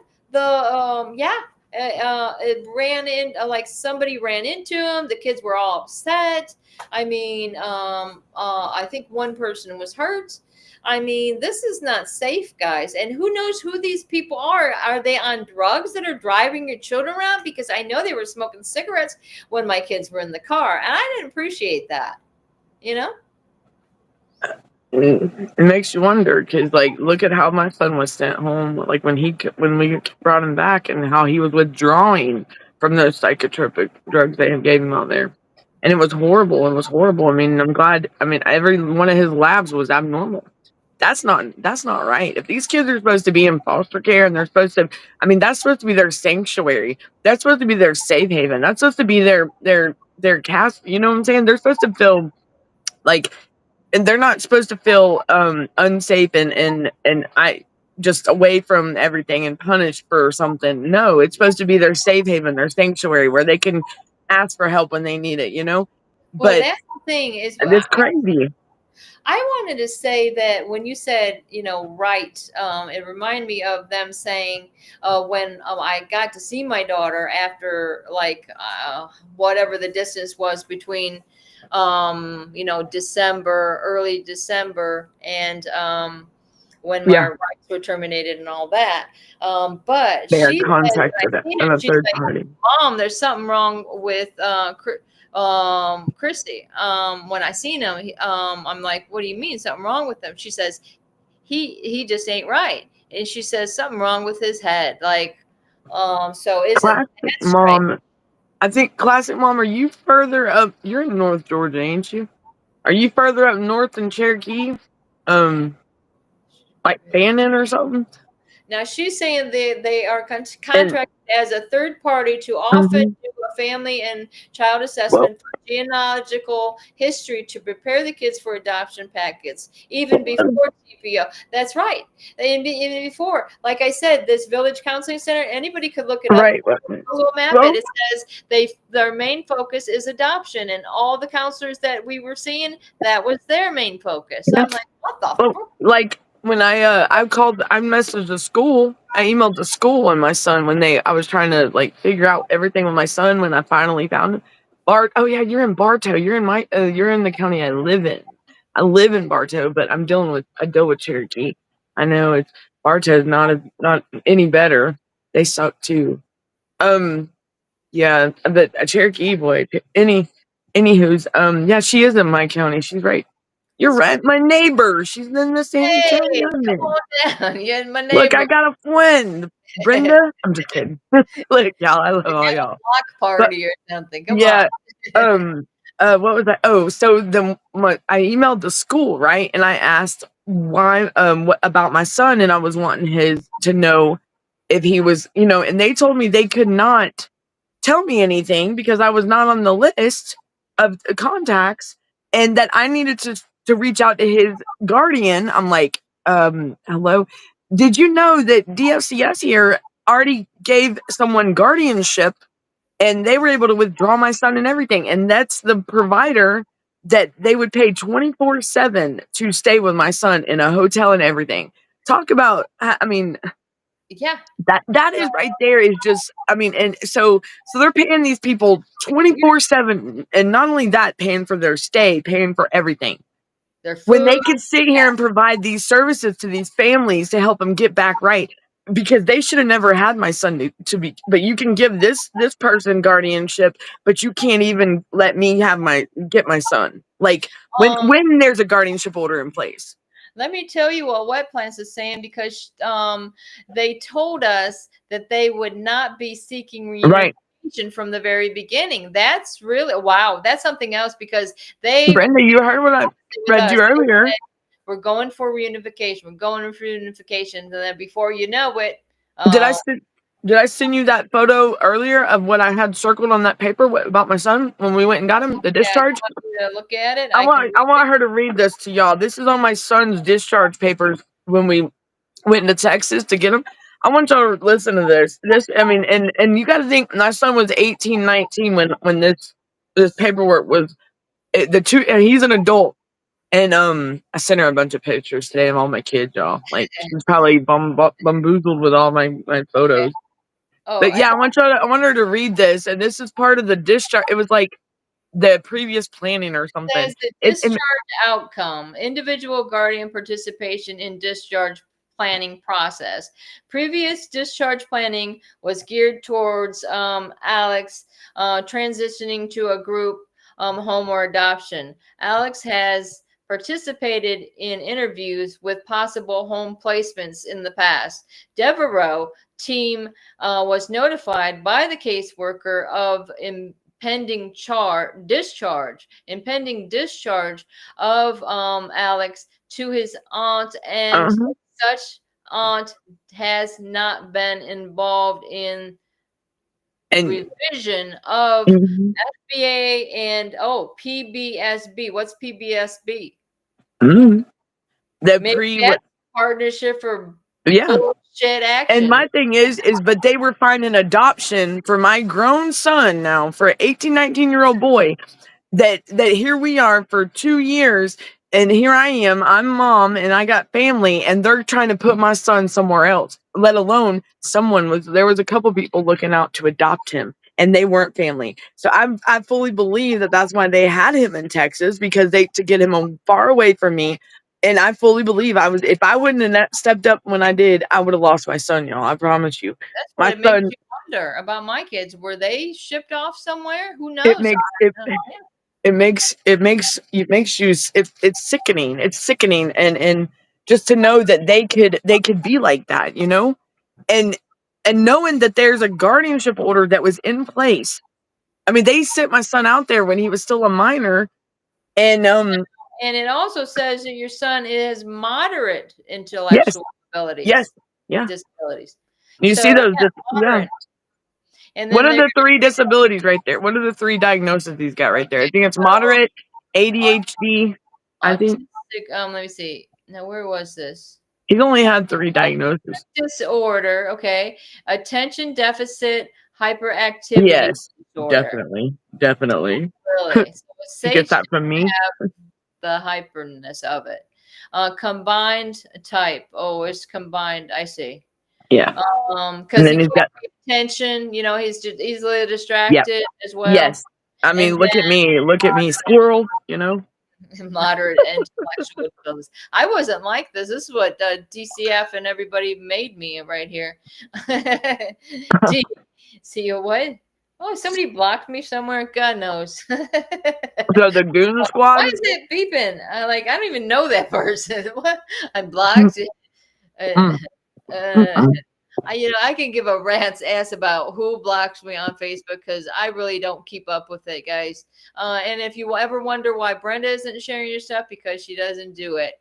it ran in like somebody ran into him. The kids were all upset. I mean, I think one person was hurt. I mean, this is not safe, guys. And who knows who these people are? Are they on drugs that are driving your children around? Because I know they were smoking cigarettes when my kids were in the car. And I didn't appreciate that. You know? It makes you wonder, because like, look at how my son was sent home, like when we brought him back, and how he was withdrawing from those psychotropic drugs they had gave him out there, and it was horrible. I mean, I'm glad. I mean, every one of his labs was abnormal. That's not right. If these kids are supposed to be in foster care and they're supposed to, I mean, that's supposed to be their sanctuary. That's supposed to be their safe haven. That's supposed to be their cast. You know what I'm saying? They're supposed to feel like. And they're not supposed to feel unsafe and I just away from everything and punished for something. No, it's supposed to be their safe haven, their sanctuary, where they can ask for help when they need it, you know? Well, but that's the thing is it's crazy. I wanted to say that when you said, right, it reminded me of them saying when I got to see my daughter after whatever the distance was between December, early December, and when my rights were terminated and all that. But she contacted a third party. Mom, there's something wrong with Christy. When I seen him, I'm like, what do you mean something wrong with him? She says, he just ain't right. And she says something wrong with his head. Like, so is Classic Mom. Right? I think Classic Mom, are you further up? You're in North Georgia, ain't you? Are you further up north than Cherokee? Like Bannon or something? Now she's saying they are contracted as a third party to often Mhm. do a family and child Well, assessment for genealogical history to prepare the kids for adoption packets, even before CPO. That's right. Even before, like I said, this village counseling center, anybody could look it up. right. Google map Well, it. It says their main focus is adoption, and all the counselors that we were seeing, that was their main focus. yeah. I'm like, what the Well, fuck? like when I messaged the school, I emailed the school on my son when I was trying to like figure out everything with my son when I finally found him. Oh yeah, you're in Bartow. You're in the county I live in. I live in Bartow, but I deal with Cherokee. I know it's Bartow's not any better. They suck too. Um, yeah, but a Cherokee boy. Anywho's, yeah, she is in my county. She's right. You're That's right. My neighbor. She's in the same county hey, I'm come in. on down. You're my Look, neighbor. I got a friend, Brenda. I'm just kidding. Look, y'all, I love We all got a y'all. block But party or something. Come on. yeah, what was that? Oh, so I emailed the school, right? And I asked why, what about my son, and I was wanting his to know if he was, and they told me they could not tell me anything because I was not on the list of contacts, and that I needed to reach out to his guardian. I'm like, hello, did you know that DFCS here already gave someone guardianship and they were able to withdraw my son and everything? And that's the provider that they would pay 24/7 to stay with my son in a hotel and everything. Talk about, I mean, Yeah. that is right there is just, I mean, and so they're paying these people 24/7, and not only that, paying for their stay, paying for everything, Their when food. they could sit here and provide these services to these families to help them get back right, because they should have never had my son to be. But you can give this person guardianship, but you can't even let me get my son, like when there's a guardianship order in place. Let me tell you what Wet Plants is saying, because they told us that they would not be seeking Right, reunification from the very beginning. That's really wow. That's something else, because they Brenda, you heard what I with read us. you earlier. We're going for reunification. We're going for reunification, and then before you know it, Did I send did I send you that photo earlier of what I had circled on that paper about my son when we went and got him, the yeah, you discharge? want me to look at it? I I can want read I it. want her to read this to y'all. This is on my son's discharge papers when we went into Texas to get him. I want y'all to listen to this. I mean, and you got to think my son was 18, 19 when this paperwork was the two. And he's an adult. And I sent her a bunch of pictures today of all my kids, y'all. Like she's probably bamboozled with all my photos. Oh, But yeah, I want her to read this, and this is part of the discharge. It was like the previous planning or something. says the And discharge outcome, individual guardian participation in discharge planning process. Previous discharge planning was geared towards Alex transitioning to a group home or adoption. Alex has participated in interviews with possible home placements in the past. Devereaux team was notified by the caseworker of impending discharge of Alex to his aunt, and uh-huh. such aunt has not been involved in and revision of mhm. FBA and PBSB. What's PBSB? Mhm. The Maybe pre that's what? partnership for Yeah. bullshit And action. my thing is, but they were finding adoption for my grown son now, for an 18, 19-year-old boy, that here we are for 2 years, and here I am, I'm mom, and I got family, and they're trying to put my son somewhere else, let alone there was a couple people looking out to adopt him, and they weren't family. So I fully believe that that's why they had him in Texas, because to get him far away from me. And I fully believe if I wouldn't have stepped up when I did, I would have lost my son, y'all. I promise you. That's what My it makes son, you wonder about my kids. Were they shipped off somewhere? Who it knows? makes it it makes you it's sickening. It's sickening, and just to know that they could be like that, and knowing that there's a guardianship order that was in place. I mean, they sent my son out there when he was still a minor, and And it also says that your son is moderate yes, intellectual yes, abilities, yeah. disabilities. You So see those, yeah, yeah. moderate. And What then are the 3 disabilities right there? What are the 3 diagnoses he's got right there? I think it's moderate ADHD. I think autistic. Let me see. Now, where was this? he's only had 3 diagnoses. Disorder. Okay. Attention deficit hyperactivity Yes, disorder. definitely. Really? So it's He gets safe to that from me. have the hyperness of it. Combined type. Oh, it's combined. I see. Yeah. And Because he then he's can't got pay attention. You know, he's just easily yeah. distracted as well. Yes. I mean, And look at me, squirrel, you know. moderate intellectual abilities. I wasn't like this. This is what DCF and everybody made me right here. D. See what? Oh, somebody blocked me somewhere. God knows. So the Goon Squad. Why is it beeping? I don't even know that person. What? I'm blocked. Mm, Uh, mm. I can give a rat's ass about who blocks me on Facebook because I really don't keep up with it, guys. And if you ever wonder why Brenda isn't sharing your stuff, because she doesn't do it.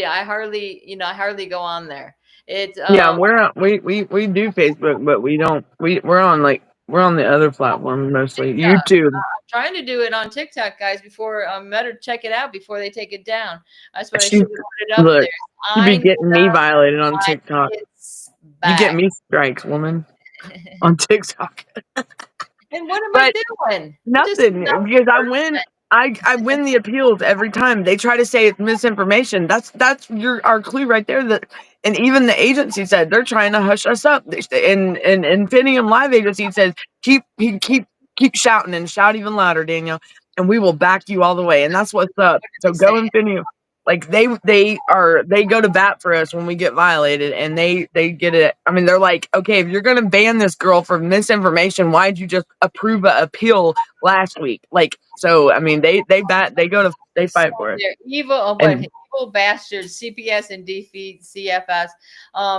I hardly go on there. It's Yeah, we do Facebook, but we don't. We're on the other platform mostly. TikTok. YouTube. Trying to do it on TikTok, guys. Before better check it out before they take it down. That's what I She should have put it up look. there. You be I getting me violated on my TikTok. kids You get back. me strikes, woman, on TikTok. And what am I But doing? nothing, because I win the appeals every time. They try to say it's misinformation. That's our clue right there. That, and even the agency said they're trying to hush us up. And Infinium Live Agency says keep shouting and shout even louder, Danielle, and we will back you all the way. And that's what's up. So go Infinium. Like they go to bat for us when we get violated, and they get it. I mean, they're like, okay, if you're gonna ban this girl for misinformation, why'd you just approve an appeal last week? Like, so I mean, they fight for it. They're evil, And evil bastards, CPS and defeat CFS.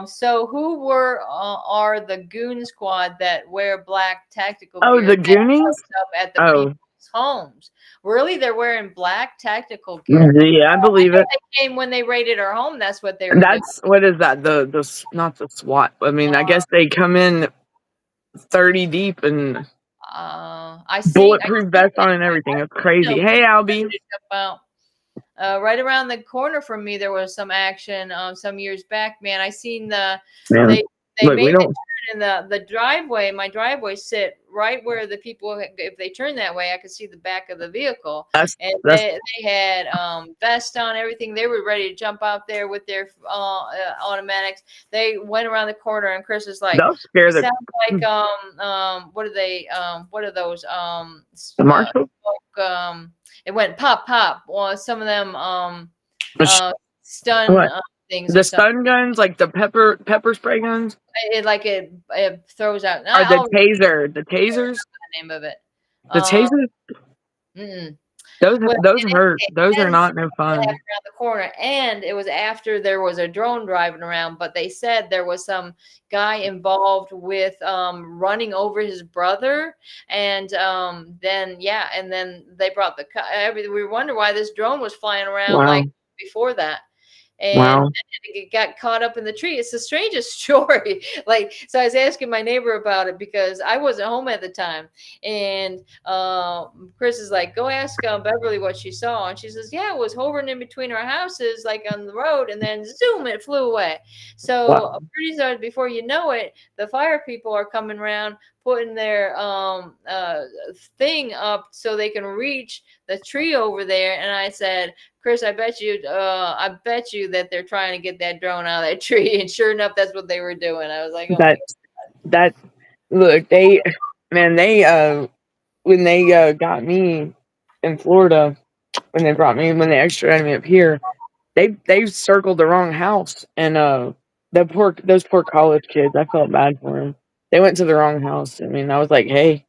So who are the goon squad that wear black tactical gear the that Goonies. shows up at the Oh, people's homes? Really, they're wearing black tactical gear. yeah, I believe it. They came when they raided our home. That's what they were doing. That's what is that? Not the SWAT. I mean, I guess they come in 30 deep and I see. bulletproof vest on and everything. It's crazy. Hey, Albie. About right around the corner from me, there was some action some years back. Man, I seen Man, they look, we made the don't. turn in the driveway. My driveway sit right where the people, if they turn that way, I could see the back of the vehicle. That's And they had vest on, everything. They were ready to jump out there with their automatics. They went around the corner, and Chris is like, they'll scare the sounds like what are they? What are those? Marshall. It went pop pop. Well, some of them stun What? things. The stun guns, like the pepper spray guns, It throws out. or the taser, the tasers, The name of it. the tasers. Those hurt. Those are not no fun. Around the corner, and it was after there was a drone driving around, but they said there was some guy involved with running over his brother, and then they brought we wonder why this drone was flying around like before that. And it got caught up in the tree. It's the strangest story. So I was asking my neighbor about it because I wasn't home at the time. And Chris is like, go ask Beverly what she saw. And she says, yeah, it was hovering in between our houses, like on the road. And then zoom, it flew away. So pretty soon, before you know it, the fire people are coming around, putting their thing up so they can reach the tree over there. And I said, Chris, I bet you that they're trying to get that drone out of that tree. And sure enough, that's what they were doing. I was like, oh look, when they got me in Florida, when they extradited me up here, they circled the wrong house, and those poor college kids, I felt bad for them. They went to the wrong house. I mean, I was like, hey,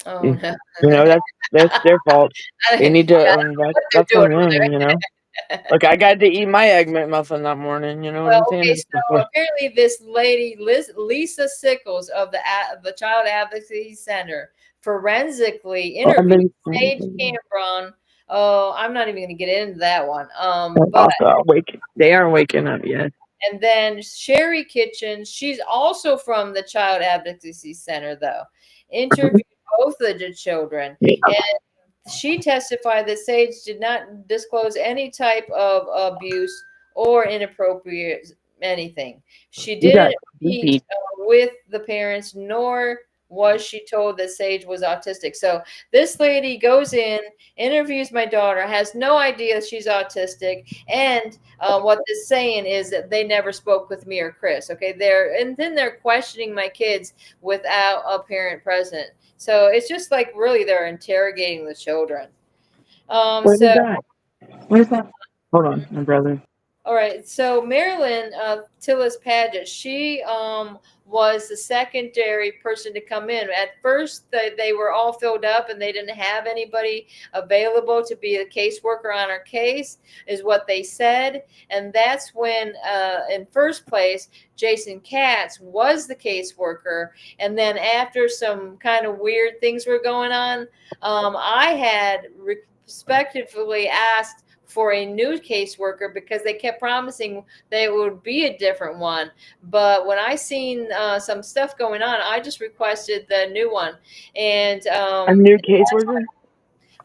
no. that's their fault. They need to that's on them, Look, I got to eat my Egg McMuffin that morning. You know what I'm saying? Okay, so apparently this lady, Lisa Sickles of the Child Advocacy Center, forensically interviewed Sage Cameron. Oh, I'm not even going to get into that one. But they aren't waking up yet. And then Sherry Kitchen, she's also from the Child Advocacy Center, though, interviewed both of the children. And she testified that Sage did not disclose any type of abuse or inappropriate anything. She didn't meet with the parents, nor was she told that Sage was autistic. So this lady goes in, interviews my daughter, has no idea she's autistic, and what this saying is that they never spoke with me or Chris. Okay, they're questioning my kids without a parent present. So it's just like really they're interrogating the children. Where's that? Where's that? Hold on, my brother. All right, so Marilyn Tillis Paget, she was the secondary person to come in. At first, they were all filled up and they didn't have anybody available to be a caseworker on our case, is what they said. And that's when, in first place, Jason Katz was the caseworker. And then after some kind of weird things were going on, I had respectively asked for a new caseworker because they kept promising that it would be a different one. But when I seen some stuff going on, I just requested the new one. And a new caseworker?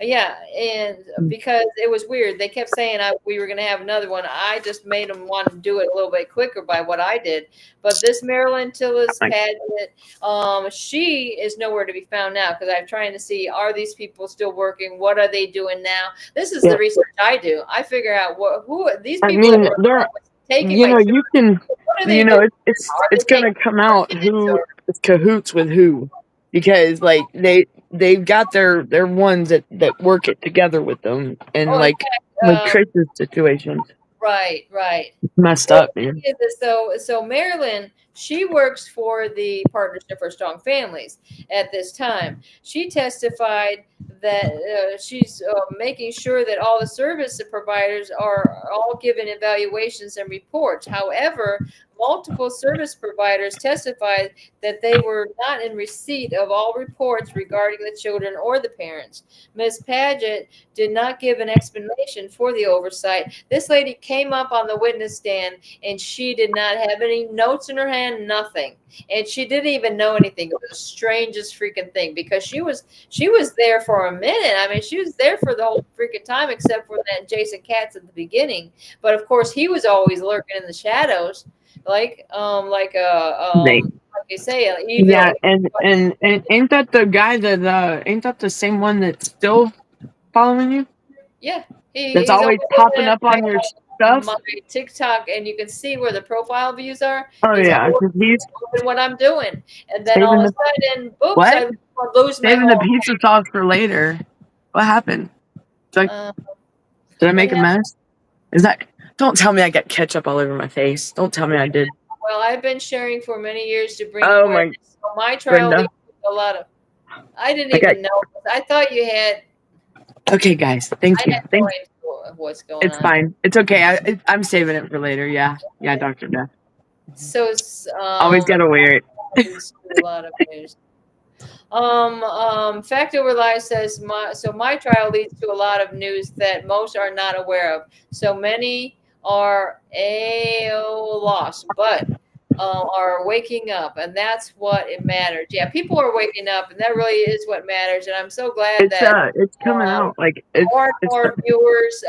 Yeah, and because it was weird. They kept saying we were going to have another one. I just made them want to do it a little bit quicker by what I did. But this Marilyn Tillis Paget, she is nowhere to be found now because I'm trying to see, are these people still working? What are they doing now? This is the research I do. I figure out who these people they're taking you know, you can, you know, it's going to come out who is cahoots with who, because like they've got their ones that work it together with them, and with Chris's situations. Right. It's messed up, man. So Marilyn, she works for the Partnership for Strong Families at this time. She testified that she's making sure that all the service providers are all given evaluations and reports. However, multiple service providers testified that they were not in receipt of all reports regarding the children or the parents. Ms. Paget did not give an explanation for the oversight. This lady came up on the witness stand and she did not have any notes in her hand, nothing. And she didn't even know anything. It was the strangest freaking thing because she was there for a minute. I mean, she was there for the whole freaking time except for that Jason Katz at the beginning. But of course, he was always lurking in the shadows. Like you say, evil. Yeah, and ain't that the guy that ain't that the same one that's still following you? Yeah, that's always popping up on your stuff. My TikTok, and you can see where the profile views are. Oh yeah, he's what I'm doing, and then all of a sudden, oops, I lose saving the pizza sauce for later. What happened? Did I make a mess? Is that? Don't tell me I got ketchup all over my face. Don't tell me I did. Well, I've been sharing for many years to bring awareness. So my trial leads to a lot of. I didn't even know. I thought you had. Okay, guys. Thank you. What's going on? It's fine. It's okay. I'm saving it for later. Yeah, Dr. Death. So always gotta wear it. A lot of news. Fact Over Lies says my trial leads to a lot of news that most are not aware of. So many are lost, but are waking up, and that's what it matters. Yeah, people are waking up, and that really is what matters. And I'm so glad that it's coming out. Like more and more viewers.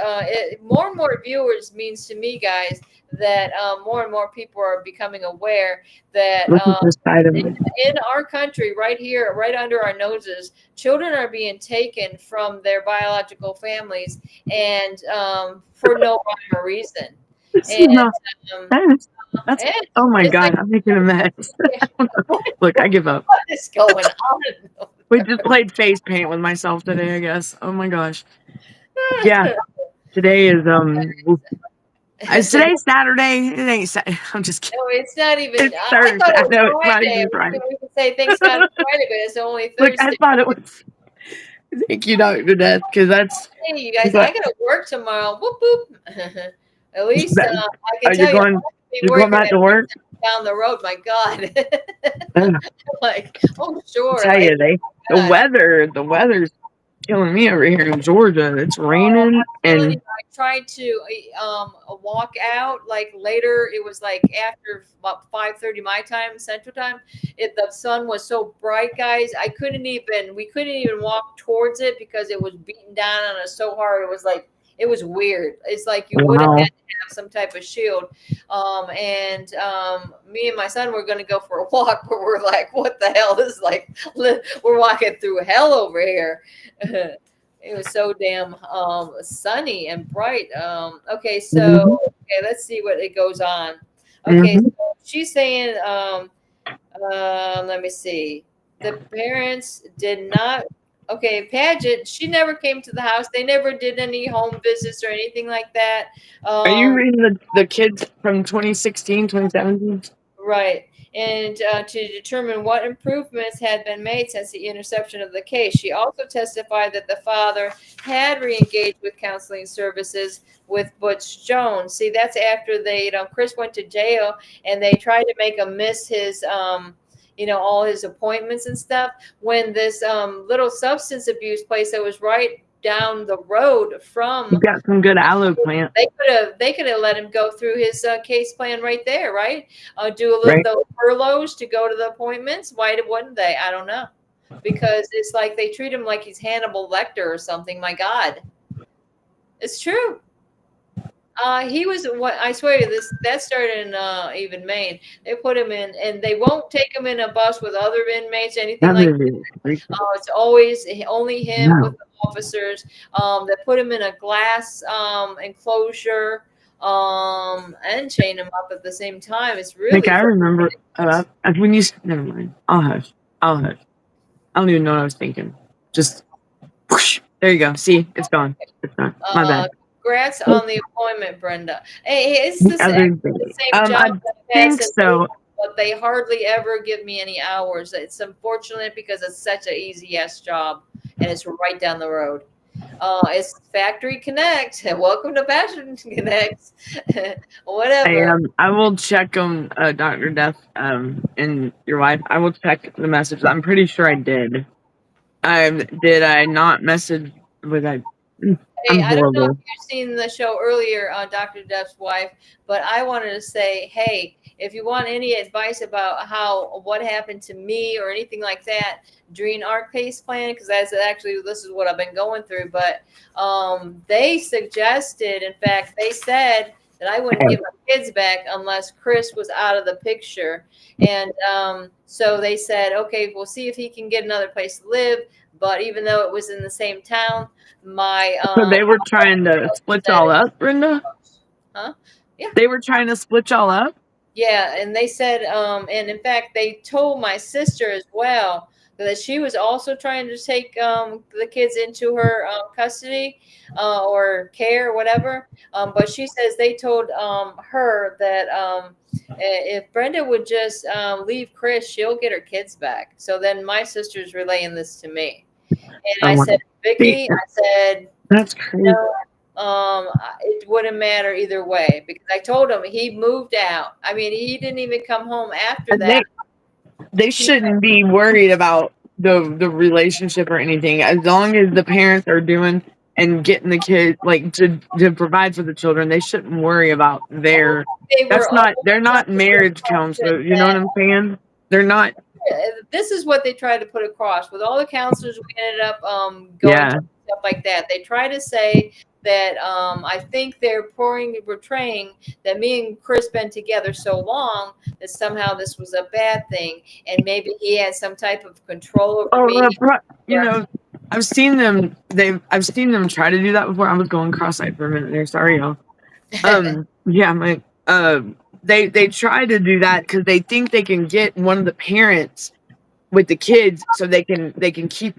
More and more viewers means to me, guys, that more and more people are becoming aware that in our country, right here, right under our noses, children are being taken from their biological families, and for no rhyme or reason. Oh my God, I'm making a mess. Look, I give up. What is going on? We just played face paint with myself today, I guess. Oh my gosh. Yeah. Today is today's Saturday. It ain't Saturday. I'm just kidding. No, it's not even. It's Thursday. I thought it was Friday. It's not even Friday. We can say thanks God it's Friday, but it's only Thursday. Look, I thought it was. Thank you, Dr. Death, because that's. Hey, you guys, I gotta work tomorrow. Whoop whoop. At least I can tell you. You're going back to work? Down the road, my God. Like, oh sure. I tell you, the weather's killing me over here in Georgia. It's raining and I tried to walk out like later. It was like after about 5:30 my time, Central Time. The sun was so bright, guys. We couldn't even walk towards it because it was beating down on us so hard. It was weird. It's like you would have wow. had to have some type of shield. Me and my son were going to go for a walk, but we're like, what the hell? This is like, we're walking through hell over here. It was so damn sunny and bright. Okay, so let's see what it goes on. Okay, so she's saying, let me see. The parents did not. Okay, Paget, she never came to the house. They never did any home visits or anything like that. Are you reading the kids from 2016, 2017? Right. And to determine what improvements had been made since the interception of the case. She also testified that the father had re-engaged with counseling services with Butch Jones. See, that's after Chris went to jail and they tried to make him miss his, all his appointments and stuff. When this little substance abuse place that was right down the road from, You got some good aloe plant. they could have let him go through his case plan right there, right? Do a little those furloughs to go to the appointments. Why wouldn't they? I don't know, because it's like they treat him like he's Hannibal Lecter or something. My God, it's true. He was what I swear to this. That started in even Maine. They put him in, and they won't take him in a bus with other inmates, anything like that. It's always only him with the officers. They put him in a glass enclosure and chain him up at the same time. It's really. Like I remember when you. Never mind. I'll hush. I don't even know what I was thinking. Just whoosh, there you go. See, it's gone. It's gone. My bad. Congrats on the appointment, Brenda. Hey, it's the same job. I think so. But they hardly ever give me any hours. It's unfortunate because it's such an easy job, and it's right down the road. It's Factory Connect. Welcome to Fashion Connect. Whatever. I will check on Dr. Death and your wife. I will check the message. I'm pretty sure I did. Did I not message? Was I? Hey, I don't know if you've seen the show earlier on Dr. Death's wife, but I wanted to say, hey, if you want any advice about what happened to me or anything like that during our case plan, because this is what I've been going through. But they suggested, in fact, they said that I wouldn't give my kids back unless Chris was out of the picture. And so they said, okay, we'll see if he can get another place to live. But even though it was in the same town, so they were trying to split y'all up, Brenda? Huh? Yeah. They were trying to split y'all up? Yeah, and they said, and in fact, they told my sister as well that she was also trying to take the kids into her custody or care or whatever. But she says they told her that if Brenda would just leave Chris, she'll get her kids back. So then my sister's relaying this to me. And I said, Vicky, that's crazy. It wouldn't matter either way because I told him he moved out. I mean, he didn't even come home after that. They shouldn't be worried about the relationship or anything as long as the parents are doing and getting the kids like to provide for the children. They shouldn't worry about they're not marriage counselors. You know what I'm saying? They're not. This is what they tried to put across with all the counselors. We ended up going to stuff like that. They try to say that I think they're portraying that me and Chris been together so long that somehow this was a bad thing, and maybe he had some type of control over me. You know, I've seen them. I've seen them try to do that before. I was going cross-eyed for a minute there. Sorry, y'all. They try to do that because they think they can get one of the parents with the kids, so they can keep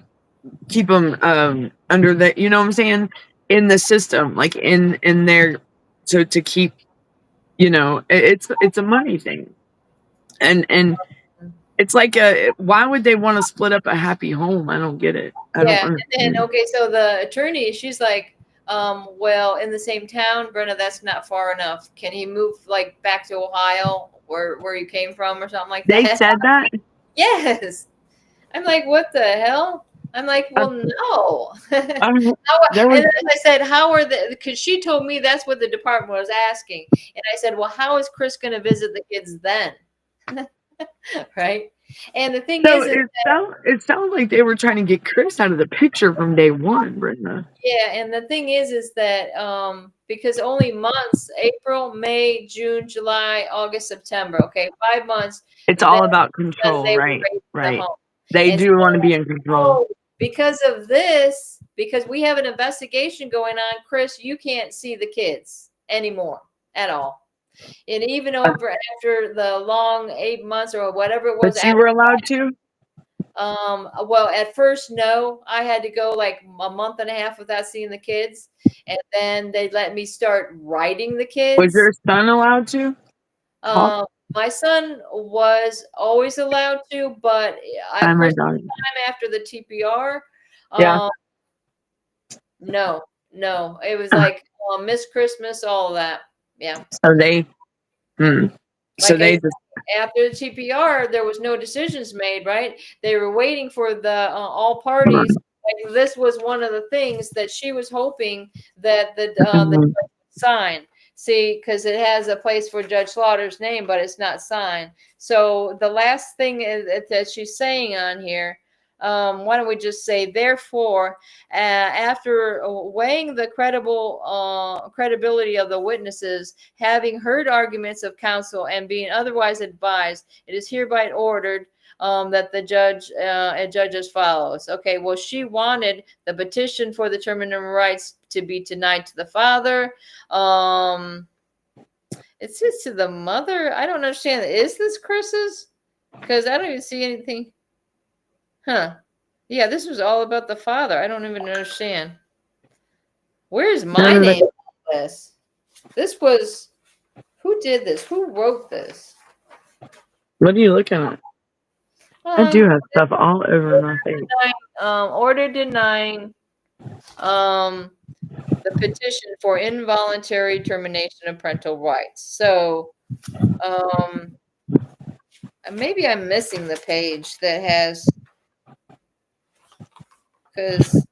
them under the, you know what I'm saying, in the system, like in their, to keep, you know, it's a money thing, and it's like why would they want to split up a happy home? I don't get it. I don't understand. And okay, so the attorney, she's like, well, in the same town, Brenda, that's not far enough. Can he move like back to Ohio where you came from or something like that? They said that? Yes. I'm like, what the hell? I'm like, well, no. There And was then I said, how are the, because she told me that's what the department was asking. And I said, well, how is Chris going to visit the kids then? Right. And the thing so is it sounds like they were trying to get Chris out of the picture from day one, Brenda. yeah, and the thing is that because only months, April, May, June, July, August, September, okay, 5 months. It's all about control, they were right? raising the Right. home. They And do want to be in control. because of this, because we have an investigation going on, Chris, you can't see the kids anymore at all. And even over after the long 8 months or whatever it was, But you were allowed to? well, at first, no, I had to go like a month and a half without seeing the kids. And then they let me start writing the kids. Was your son allowed to? My son was always allowed to, but Oh my Christmas God. time after the TPR, Yeah. no, it was like Miss Christmas, all of that. Yeah. So they, so Like they just after the TPR, there was no decisions made, right? They were waiting for the all parties. Like, this was one of the things that she was hoping that the judge would sign. See, because it has a place for Judge Slaughter's name, but it's not signed. So the last thing that she's saying on here, why don't we just say, therefore, after weighing the credibility of the witnesses, having heard arguments of counsel, and being otherwise advised, it is hereby ordered that the judge as follows. Okay, well, she wanted the petition for the terminal rights to be denied to the father. It says to the mother. I don't understand. Is this Chris's? Because I don't even see anything. Huh. Yeah, this was all about the father. I don't even understand. Where's my name on this? This was, who did this? Who wrote this? What are you looking at? I do have stuff all over my face. Order denying the petition for involuntary termination of parental rights. So maybe I'm missing the page that has, because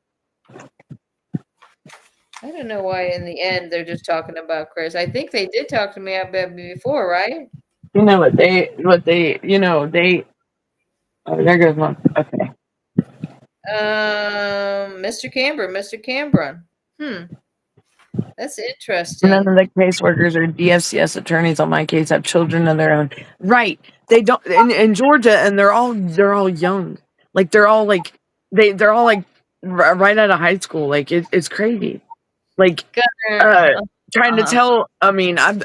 I don't know why in the end they're just talking about Chris. I think they did talk to me about me before, right? You know what they, oh, there goes one. Okay. Mr. Cameron. That's interesting. None of the caseworkers or DFCS attorneys on my case have children of their own. Right. They don't in Georgia, and they're all young. Like they're all like right out of high school. Like it's crazy. Like trying to tell. I mean, I'm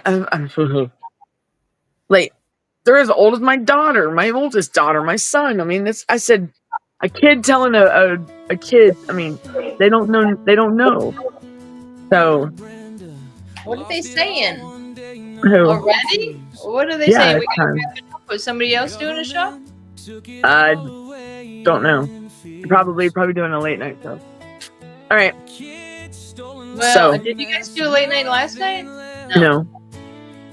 like, they're as old as my daughter, my oldest daughter, my son. I mean, I said, a kid telling a kid. I mean, they don't know. So, what are they saying? who? Already? What are they saying? We got to wrap it up. Was somebody else doing a show? I don't know. Probably doing a late night show. All right. Well, did you guys do a late night last night? No.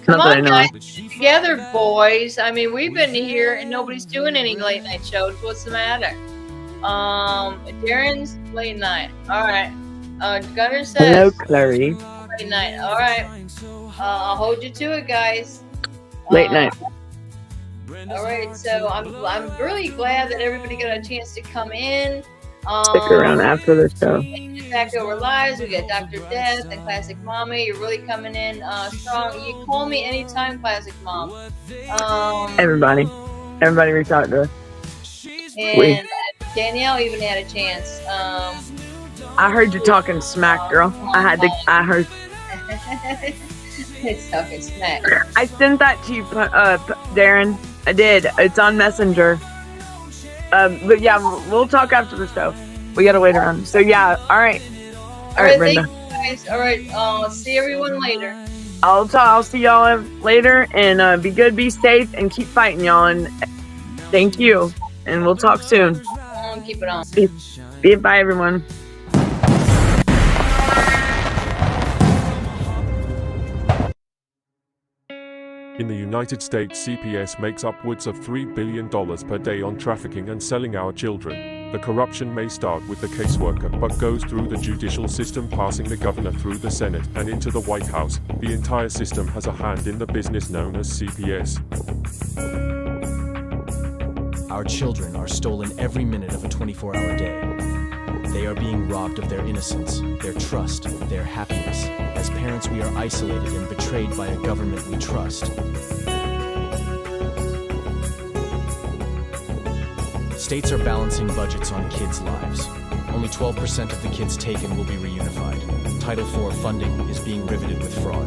Come on, guys, get together, boys. I mean, we've been here and nobody's doing any late night shows. What's the matter? Darren's late night. All right. Gunner says, hello, Clary. Late night. All right. I'll hold you to it, guys. Late night. All right. So I'm really glad that everybody got a chance to come in. Stick around after the show. Back Over Lives. We got Dr. Death and Classic Mommy. You're really coming in strong. You call me anytime, Classic Mom. Everybody reach out to us. And Danielle even had a chance. I heard you talking smack, girl. I heard. It's talking smack. I sent that to you, Darren. I did. It's on Messenger. But yeah, we'll talk after the show. We gotta wait around. So yeah, all right, Brenda. Thank you guys. All right, see everyone later. I'll see y'all later, and be good, be safe, and keep fighting, y'all. And thank you, and we'll talk soon. Keep it on. Bye, everyone. In the United States, CPS makes upwards of $3 billion per day on trafficking and selling our children. The corruption may start with the caseworker, but goes through the judicial system, passing the governor through the Senate and into the White House. The entire system has a hand in the business known as CPS. Our children are stolen every minute of a 24-hour day. They are being robbed of their innocence, their trust, their happiness. As parents, we are isolated and betrayed by a government we trust. States are balancing budgets on kids' lives. Only 12% of the kids taken will be reunified. Title IV funding is being riveted with fraud.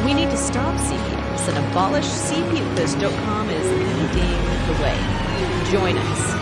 We need to stop CPS and abolish CPS.com is leading the way. Join us.